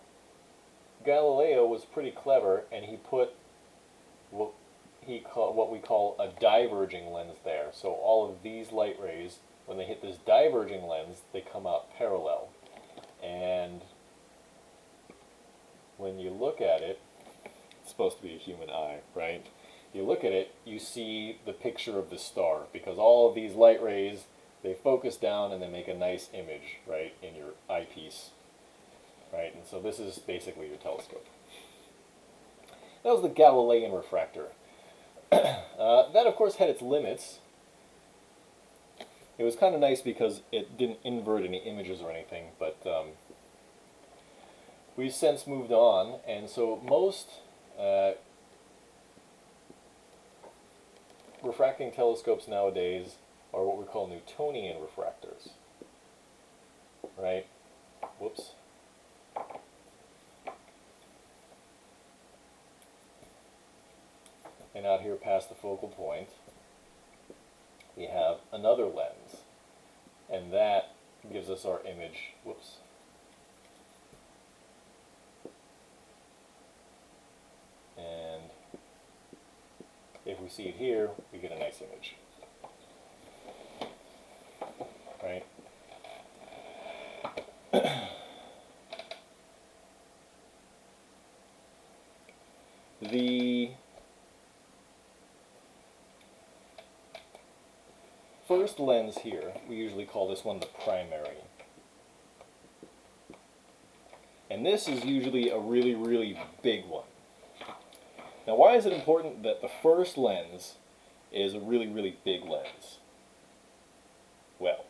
Galileo was pretty clever, and he put what we call a diverging lens there. So all of these light rays, when they hit this diverging lens, they come out parallel. And when you look at it, it's supposed to be a human eye, right? You look at it, you see the picture of the star, because all of these light rays, they focus down and they make a nice image, right, in your eyepiece, right? And so this is basically your telescope. That was the Galilean refractor. That, of course, had its limits. It was kind of nice because it didn't invert any images or anything, but we've since moved on, and so most refracting telescopes nowadays are what we call Newtonian refractors, right? Whoops. And out here past the focal point, we have another lens, and that gives us our image. Whoops. And if we see it here, we get a nice image, right? The first lens here, we usually call this one the primary. And this is usually a really, really big one. Now, why is it important that the first lens is a really, really big lens? Well,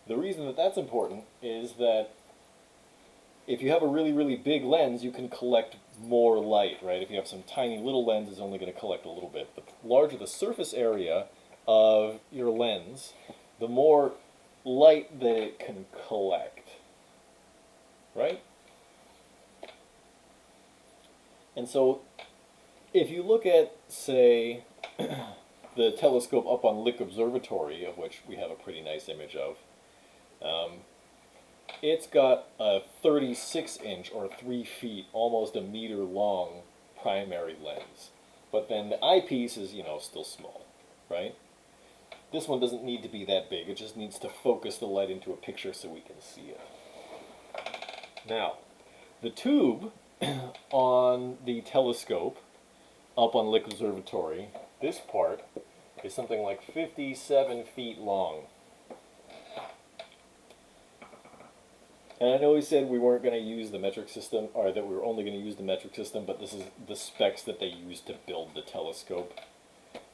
the reason that that's important is that if you have a really, really big lens, you can collect more light, right? If you have some tiny little lens, it's only going to collect a little bit. The larger the surface area of your lens, the more light that it can collect, right? And so if you look at, say, the the telescope up on Lick Observatory, of which we have a pretty nice image of, it's got a 36-inch or 3 feet, almost a meter long primary lens. But then the eyepiece is, you know, still small, right? This one doesn't need to be that big. It just needs to focus the light into a picture so we can see it. Now, the tube on the telescope up on Lick Observatory, this part is something like 57 feet long. And I know we said we weren't going to use the metric system, or that we were only going to use the metric system, but this is the specs that they used to build the telescope.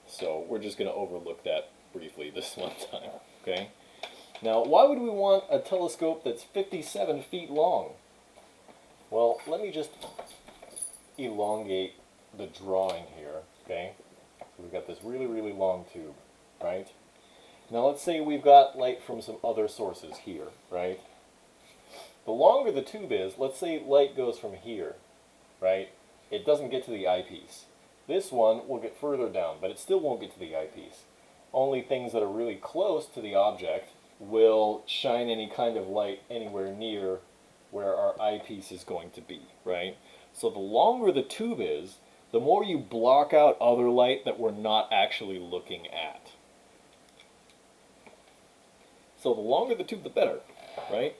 So we're just going to overlook that briefly this one time, okay? Now, why would we want a telescope that's 57 feet long? Well, let me just elongate the drawing here, okay? So we've got this really, really long tube, right? Now let's say we've got light from some other sources here, right? The longer the tube is, let's say light goes from here, right? It doesn't get to the eyepiece. This one will get further down, but it still won't get to the eyepiece. Only things that are really close to the object will shine any kind of light anywhere near where our eyepiece is going to be, right? So the longer the tube is, the more you block out other light that we're not actually looking at. So the longer the tube, the better, right?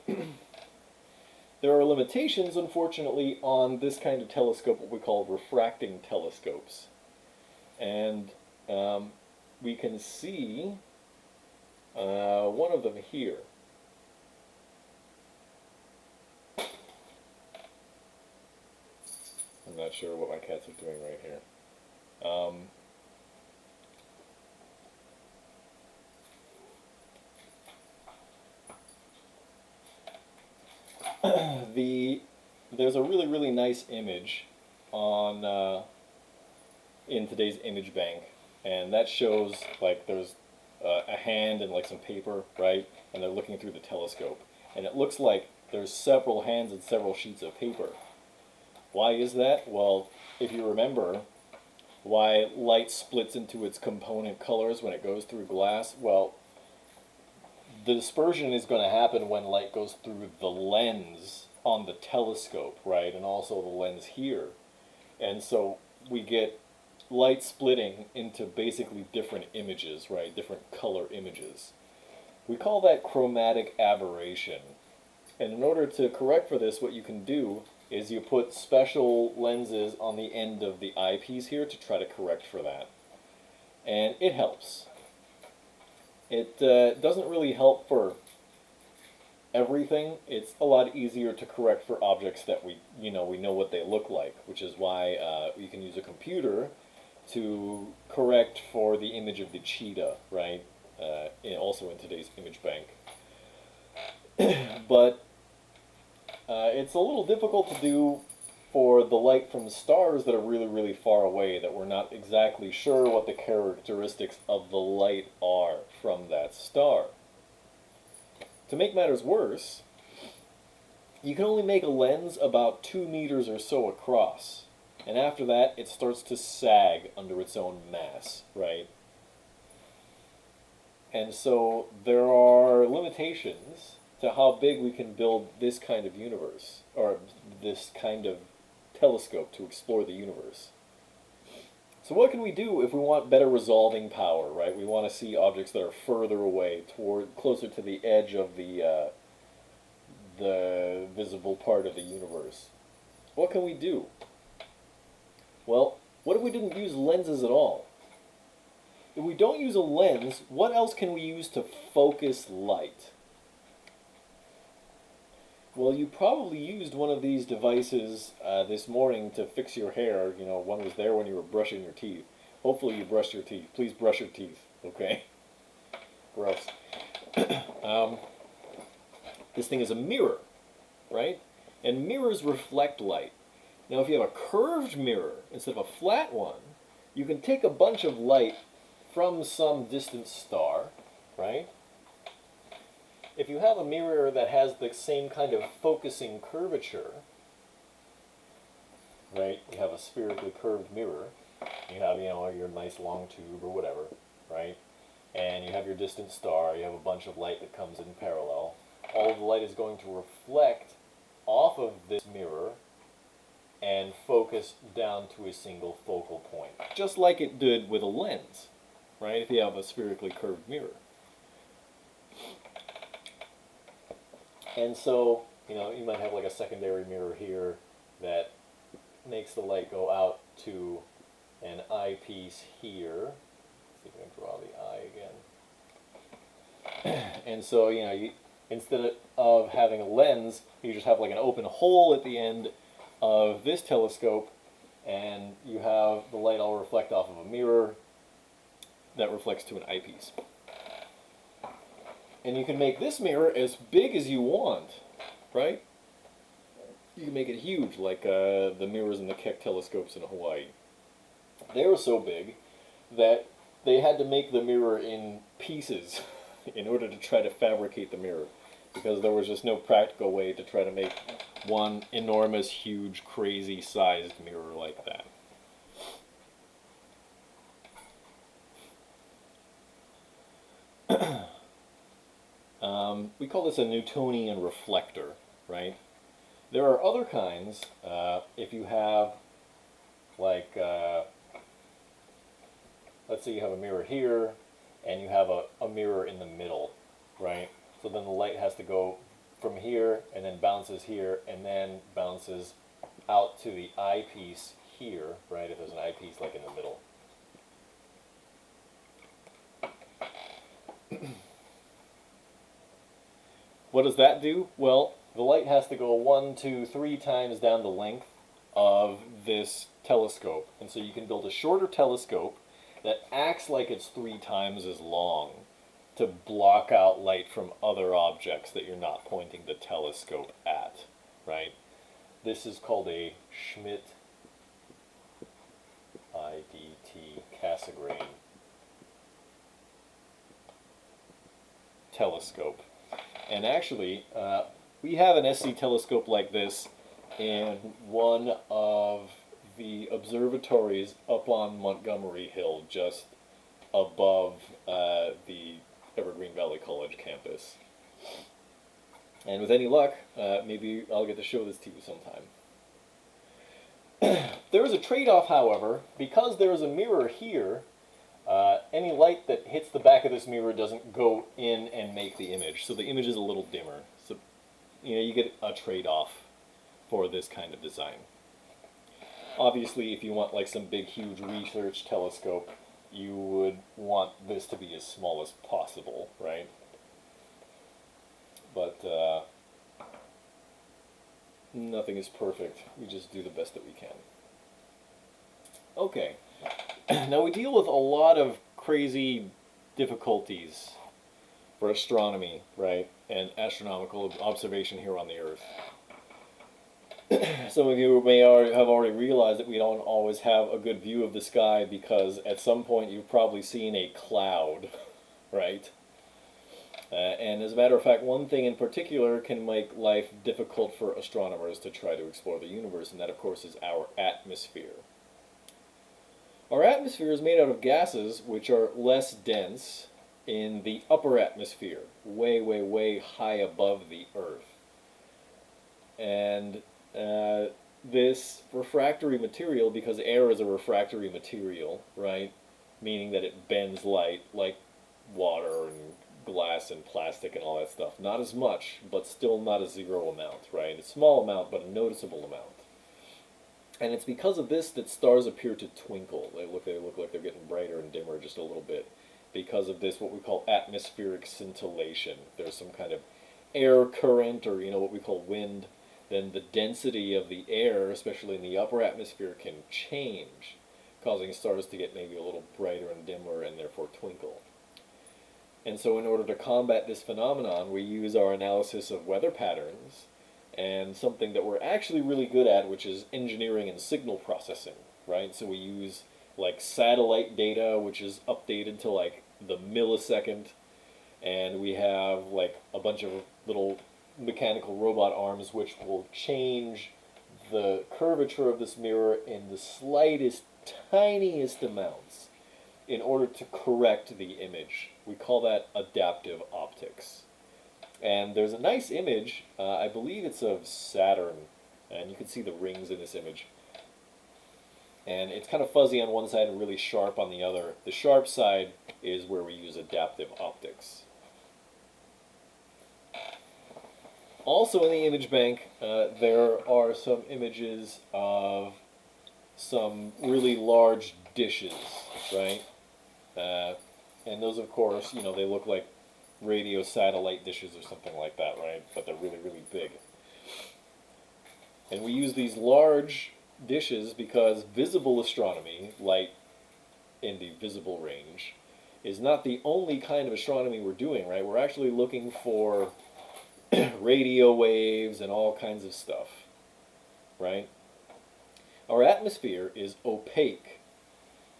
There are limitations, unfortunately, on this kind of telescope, what we call refracting telescopes. And we can see one of them here. I'm not sure what my cats are doing right here. There's a really, really nice image on in today's image bank, and that shows like there's a hand and like some paper, right? And they're looking through the telescope, and it looks like there's several hands and several sheets of paper. Why is that? Well, if you remember why light splits into its component colors when it goes through glass, well, the dispersion is going to happen when light goes through the lens on the telescope, right, and also the lens here. And so we get light splitting into basically different images, right, different color images. We call that chromatic aberration. And in order to correct for this, what you can do is you put special lenses on the end of the eyepiece here to try to correct for that. And it helps. It doesn't really help for everything. It's a lot easier to correct for objects that we know what they look like, which is why you can use a computer to correct for the image of the cheetah, right? Also in today's image bank. But it's a little difficult to do for the light from stars that are really, really far away, that we're not exactly sure what the characteristics of the light are from that star. To make matters worse, you can only make a lens about 2 meters or so across, and after that it starts to sag under its own mass, right? And so there are limitations to how big we can build this kind of universe, or this kind of telescope to explore the universe. So what can we do if we want better resolving power, right? We want to see objects that are further away, closer to the edge of the visible part of the universe. What can we do? Well, what if we didn't use lenses at all? If we don't use a lens, what else can we use to focus light? Well, you probably used one of these devices this morning to fix your hair. You know, one was there when you were brushing your teeth. Hopefully you brushed your teeth. Please brush your teeth, okay? Gross. This thing is a mirror, right? And mirrors reflect light. Now, if you have a curved mirror instead of a flat one, you can take a bunch of light from some distant star, right? If you have a mirror that has the same kind of focusing curvature, right? You have a spherically curved mirror. You have, your nice long tube or whatever. right? And you have your distant star, you have a bunch of light that comes in parallel. All of the light is going to reflect off of this mirror and focus down to a single focal point, just like it did with a lens, right? If you have a spherically curved mirror. And so, you might have like a secondary mirror here that makes the light go out to an eyepiece here. Let's see if I can draw the eye again. And so, instead of having a lens, you just have like an open hole at the end of this telescope, and you have the light all reflect off of a mirror that reflects to an eyepiece. And you can make this mirror as big as you want, right? You can make it huge, like the mirrors in the Keck telescopes in Hawaii. They were so big that they had to make the mirror in pieces in order to try to fabricate the mirror, because there was just no practical way to try to make one enormous, huge, crazy sized mirror like that. We call this a Newtonian reflector, right? There are other kinds. If you have, like, let's say you have a mirror here, and you have a mirror in the middle, right? So then the light has to go from here, and then bounces here, and then bounces out to the eyepiece here, right? If there's an eyepiece like in the middle. What does that do? Well, the light has to go 1, 2, 3 times down the length of this telescope. And so you can build a shorter telescope that acts like it's 3 times as long to block out light from other objects that you're not pointing the telescope at, right? This is called a Schmidt IDT Cassegrain telescope. And actually, we have an SC telescope like this in one of the observatories up on Montgomery Hill, just above the Evergreen Valley College campus. And with any luck, maybe I'll get to show this to you sometime. There is a trade-off, however. Because there is a mirror here, any light that hits the back of this mirror doesn't go in and make the image, so the image is a little dimmer. So, you get a trade-off for this kind of design. Obviously, if you want like some big, huge research telescope, you would want this to be as small as possible, right? But nothing is perfect. We just do the best that we can. Okay. Now we deal with a lot of crazy difficulties for astronomy, right, and astronomical observation here on the Earth. Some of you may have already realized that we don't always have a good view of the sky because at some point you've probably seen a cloud, right? And as a matter of fact, one thing in particular can make life difficult for astronomers to try to explore the universe, and that, of course, is our atmosphere. Our atmosphere is made out of gases which are less dense in the upper atmosphere, way, way, way high above the Earth. And this refractory material, because air is a refractory material, right, meaning that it bends light like water and glass and plastic and all that stuff. Not as much, but still not a zero amount, right? A small amount, but a noticeable amount. And it's because of this that stars appear to twinkle. They look like they're getting brighter and dimmer just a little bit. Because of this, what we call atmospheric scintillation. There's some kind of air current, or what we call wind. Then the density of the air, especially in the upper atmosphere, can change, causing stars to get maybe a little brighter and dimmer and therefore twinkle. And so in order to combat this phenomenon, we use our analysis of weather patterns and something that we're actually really good at, which is engineering and signal processing, right? So we use like satellite data, which is updated to like the millisecond, and we have like a bunch of little mechanical robot arms which will change the curvature of this mirror in the slightest, tiniest amounts. in order to correct the image. We call that adaptive optics. And there's a nice image, I believe it's of Saturn, and you can see the rings in this image. And it's kind of fuzzy on one side and really sharp on the other. The sharp side is where we use adaptive optics. Also in the image bank, there are some images of some really large dishes, right? And those, of course, you know, they look like radio satellite dishes or something like that, right? But they're really, really big. And we use these large dishes because visible astronomy, light in the visible range, is not the only kind of astronomy we're doing, right? We're actually looking for radio waves and all kinds of stuff, right? Our atmosphere is opaque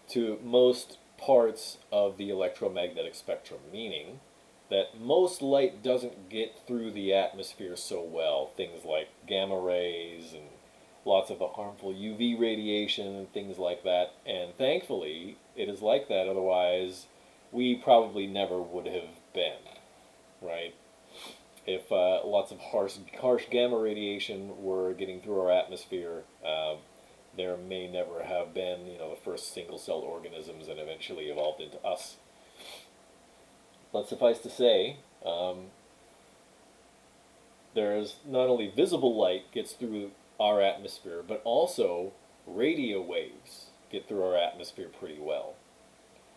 to most parts of the electromagnetic spectrum, meaning that most light doesn't get through the atmosphere so well. Things like gamma rays and lots of the harmful UV radiation and things like that. And thankfully, it is like that. Otherwise, we probably never would have been, right? If lots of harsh gamma radiation were getting through our atmosphere, there may never have been, you know, the first single-celled organisms that eventually evolved into us. But suffice to say, there's not only visible light gets through our atmosphere, but also radio waves get through our atmosphere pretty well.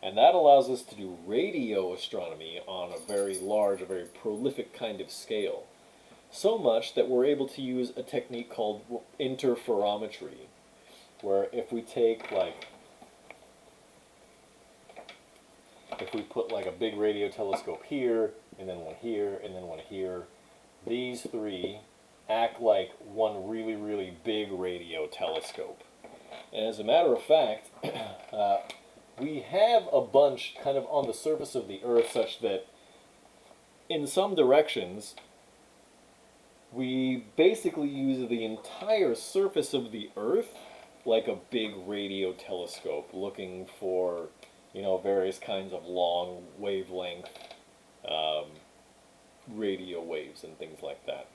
And that allows us to do radio astronomy on a very large, a very prolific kind of scale. So much that we're able to use a technique called interferometry, where if we take if we put like a big radio telescope here, and then one here, and then one here, these three act like one really, really big radio telescope. And as a matter of fact, we have a bunch kind of on the surface of the Earth such that in some directions we basically use the entire surface of the Earth like a big radio telescope, looking for, you know, various kinds of long wavelength radio waves and things like that.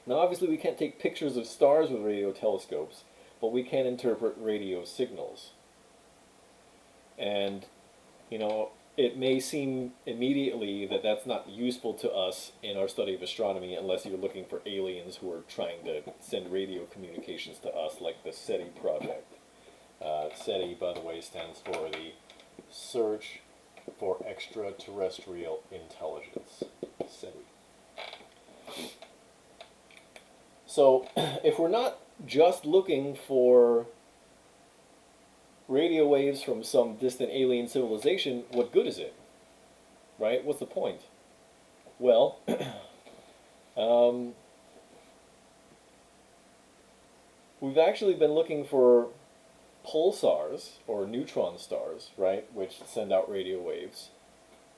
Now obviously we can't take pictures of stars with radio telescopes, but we can interpret radio signals. And, you know, it may seem immediately that that's not useful to us in our study of astronomy unless you're looking for aliens who are trying to send radio communications to us, like the SETI project. SETI, by the way, stands for the Search for Extraterrestrial Intelligence. SETI. So, if we're not just looking for radio waves from some distant alien civilization, what good is it? Right? What's the point? Well, we've actually been looking for pulsars, or neutron stars, right, which send out radio waves.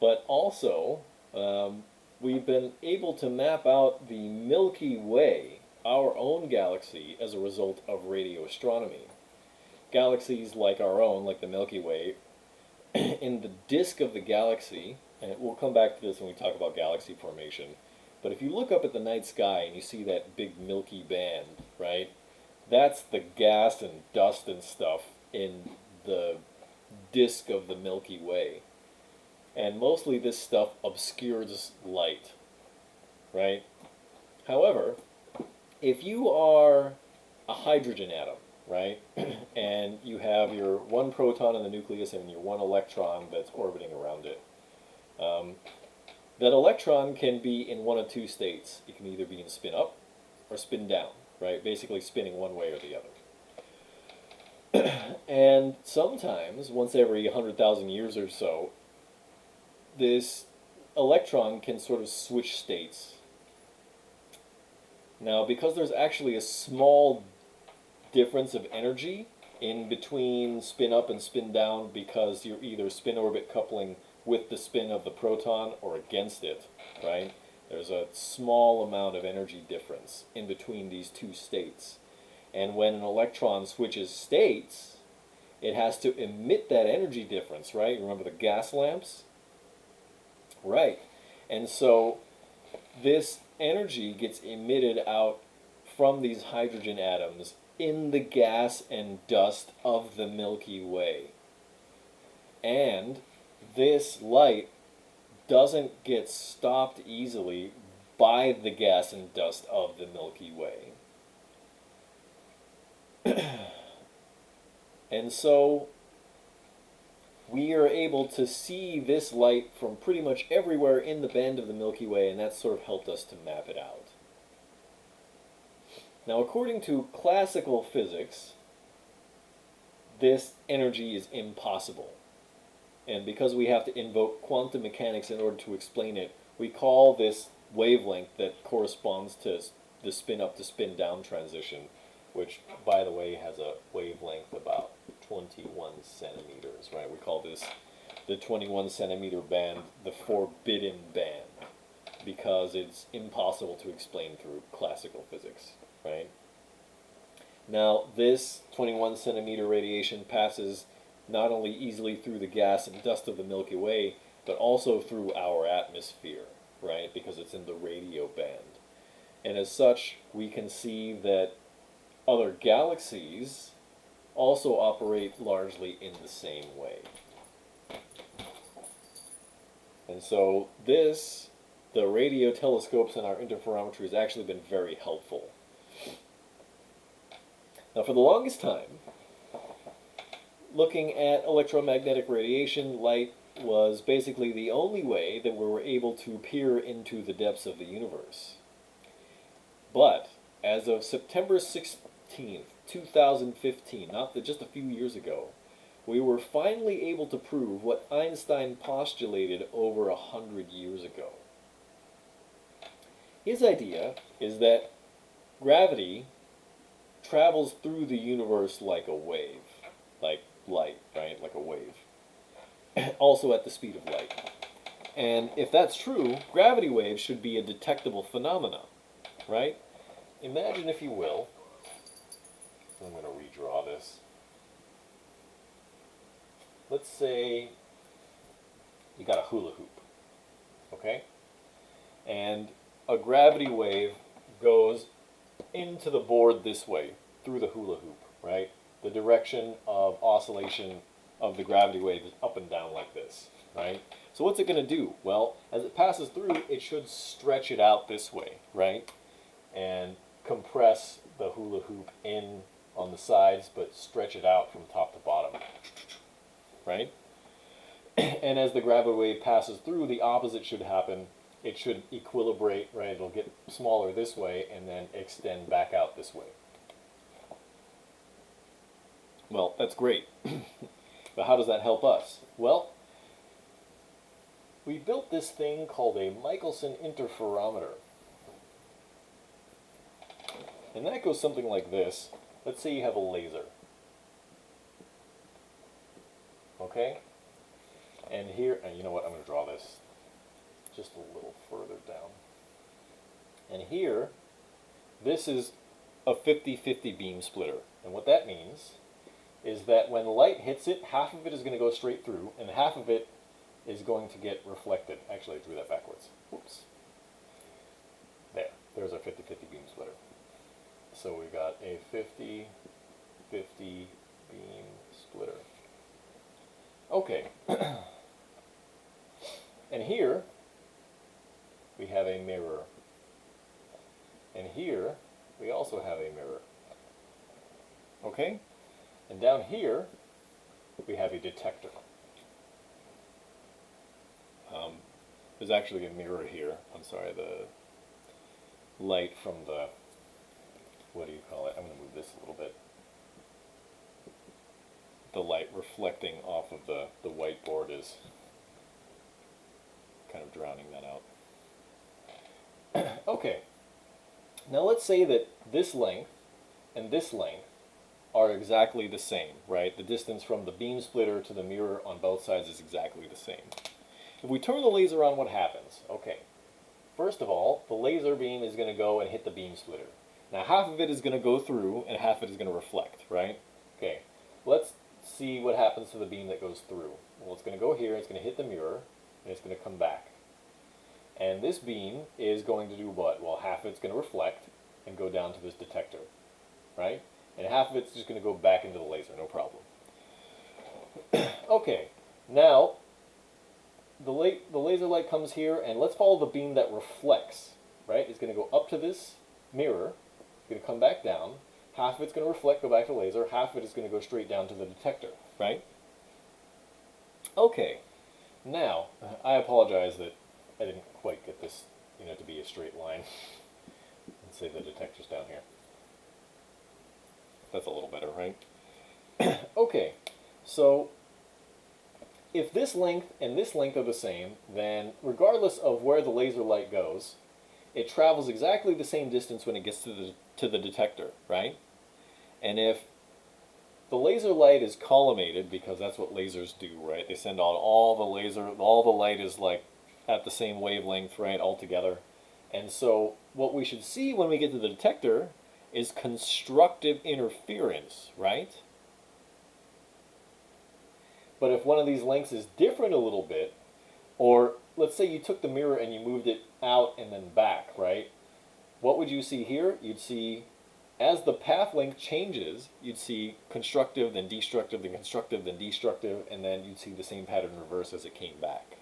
But also, we've been able to map out the Milky Way, our own galaxy, as a result of radio astronomy. Galaxies like our own, like the Milky Way, in the disk of the galaxy, and we'll come back to this when we talk about galaxy formation, but if you look up at the night sky and you see that big milky band, right, that's the gas and dust and stuff in the disk of the Milky Way. And mostly this stuff obscures light, right? However, if you are a hydrogen atom, right, and you have your one proton in the nucleus and your one electron that's orbiting around it, that electron can be in one of two states. It can either be in spin up or spin down, right, basically spinning one way or the other. And sometimes, once every 100,000 years or so, this electron can sort of switch states. Now, because there's actually a small difference of energy in between spin up and spin down, because you're either spin orbit coupling with the spin of the proton or against it, right? There's a small amount of energy difference in between these two states. And when an electron switches states, it has to emit that energy difference, right? Remember the gas lamps? Right. And so this energy gets emitted out from these hydrogen atoms in the gas and dust of the Milky Way. And this light doesn't get stopped easily by the gas and dust of the Milky Way. And so we are able to see this light from pretty much everywhere in the band of the Milky Way, and that's sort of helped us to map it out. Now, according to classical physics, this energy is impossible. And because we have to invoke quantum mechanics in order to explain it, we call this wavelength that corresponds to the spin up to spin down transition, which, by the way, has a wavelength about 21 centimeters, right? We call this the 21 centimeter band the forbidden band because it's impossible to explain through classical physics, right? Now, this 21 centimeter radiation passes not only easily through the gas and dust of the Milky Way, but also through our atmosphere, right? Because it's in the radio band. And as such, we can see that other galaxies also operate largely in the same way. And so this, the radio telescopes and our interferometry has actually been very helpful. Now, for the longest time, looking at electromagnetic radiation, light was basically the only way that we were able to peer into the depths of the universe. But as of September 16th, 2015, just a few years ago, we were finally able to prove what Einstein postulated over 100 years ago. His idea is that gravity travels through the universe like a wave, like light, right? Like a wave. Also at the speed of light. And if that's true, gravity waves should be a detectable phenomena, right? Imagine, if you will, I'm going to redraw this. Let's say you got a hula hoop, okay? And a gravity wave goes into the board this way, through the hula hoop, right? The direction of oscillation of the gravity wave is up and down like this, right? So what's it going to do? Well, as it passes through, it should stretch it out this way, right? And compress the hula hoop in on the sides, but stretch it out from top to bottom, right? And as the gravity wave passes through, the opposite should happen. It should equilibrate, right? It'll get smaller this way and then extend back out this way. Well, that's great. But how does that help us? Well, we built this thing called a Michelson interferometer. And that goes something like this. Let's say you have a laser. Okay? And here, and you know what, I'm going to draw this just a little further down. And here, this is a 50-50 beam splitter. And what that means is that when light hits it, half of it is going to go straight through, and half of it is going to get reflected. Actually, I drew that backwards. Whoops. There's our 50-50 beam splitter. So we got a 50-50 beam splitter. Okay. And here we have a mirror. And here we also have a mirror. Okay? And down here we have a detector. There's actually a mirror here. I'm sorry, the light from the, what do you call it? I'm going to move this a little bit. The light reflecting off of the whiteboard is kind of drowning that out. Okay. Now let's say that this length and this length are exactly the same, right? The distance from the beam splitter to the mirror on both sides is exactly the same. If we turn the laser on, what happens? Okay. First of all, the laser beam is going to go and hit the beam splitter. Now half of it is going to go through and half of it is going to reflect, right? Okay. Let's see what happens to the beam that goes through. Well, it's going to go here, it's going to hit the mirror, and it's going to come back. And this beam is going to do what? Well, half of it's going to reflect and go down to this detector, right? And half of it's just going to go back into the laser, no problem. Okay, now the laser light comes here, and let's follow the beam that reflects, right? It's going to go up to this mirror, it's going to come back down, half of it's going to reflect, go back to laser, half of it is going to go straight down to the detector, right? Okay, now, I apologize that I didn't quite get this, to be a straight line. Let's say the detector's down here. That's a little better, right? Okay, so if this length and this length are the same, then regardless of where the laser light goes, it travels exactly the same distance when it gets to the detector, right? And if the laser light is collimated, because that's what lasers do, right? They send out all the light is like at the same wavelength, right, all together. And so what we should see when we get to the detector is constructive interference, right? But if one of these lengths is different a little bit, or let's say you took the mirror and you moved it out and then back, right? What would you see here? You'd see, as the path length changes, you'd see constructive, then destructive, then constructive, then destructive, and then you'd see the same pattern reverse as it came back,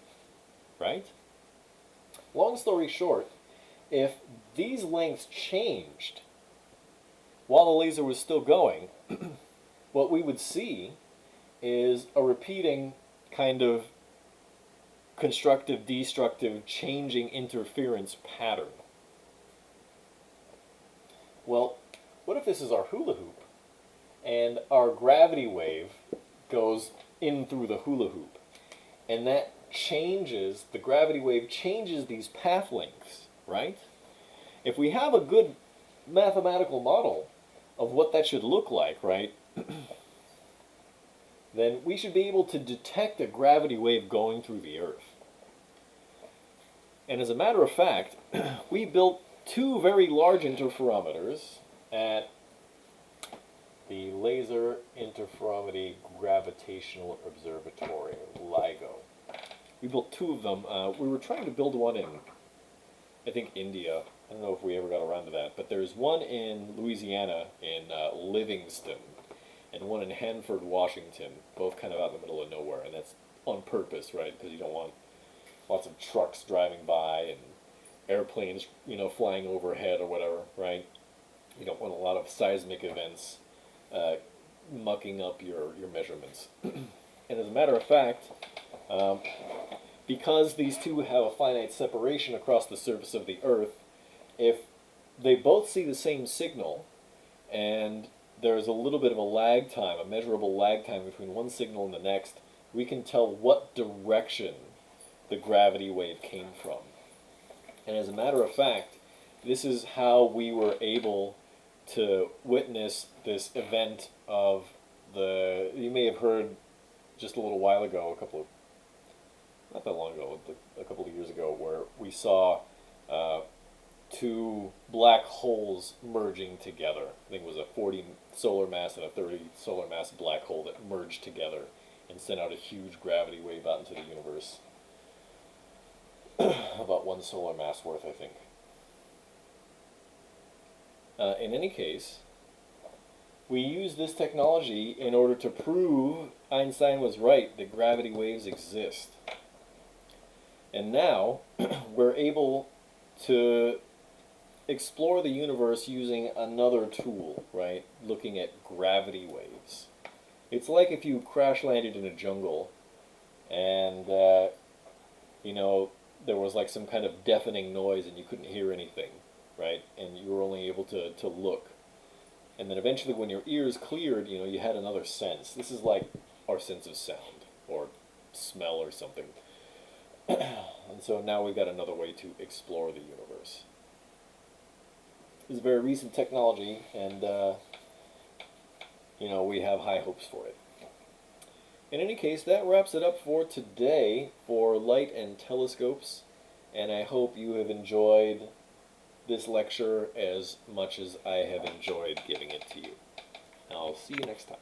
right? Long story short, if these lengths changed while the laser was still going, what we would see is a repeating kind of constructive, destructive, changing interference pattern. Well, what if this is our hula hoop and our gravity wave goes in through the hula hoop, and that changes, the gravity wave changes these path lengths, right? If we have a good mathematical model of what that should look like, right, then we should be able to detect a gravity wave going through the Earth. And as a matter of fact, we built two very large interferometers at the Laser Interferometry Gravitational Observatory, LIGO. We built two of them. We were trying to build one in, I think, India. I don't know if we ever got around to that. But there's one in Louisiana, in Livingston, and one in Hanford, Washington, both kind of out in the middle of nowhere. And that's on purpose, right? Because you don't want lots of trucks driving by and airplanes, flying overhead or whatever, right? You don't want a lot of seismic events mucking up your measurements. And as a matter of fact, because these two have a finite separation across the surface of the Earth, if they both see the same signal, and there's a little bit of a lag time, a measurable lag time between one signal and the next, we can tell what direction the gravity wave came from. And as a matter of fact, this is how we were able to witness this event of you may have heard just a little while ago, not that long ago, a couple of years ago, where we saw two black holes merging together. I think it was a 40 solar mass and a 30 solar mass black hole that merged together and sent out a huge gravity wave out into the universe. About 1 solar mass worth, I think. In any case, we use this technology in order to prove Einstein was right, that gravity waves exist. And now, we're able to explore the universe using another tool, right? Looking at gravity waves. It's like if you crash landed in a jungle and, there was like some kind of deafening noise and you couldn't hear anything, right? And you were only able to look. And then eventually when your ears cleared, you had another sense. This is like our sense of sound or smell or something. And so now we've got another way to explore the universe. This is very recent technology, and we have high hopes for it. In any case, that wraps it up for today for light and telescopes, and I hope you have enjoyed this lecture as much as I have enjoyed giving it to you. I'll see you next time.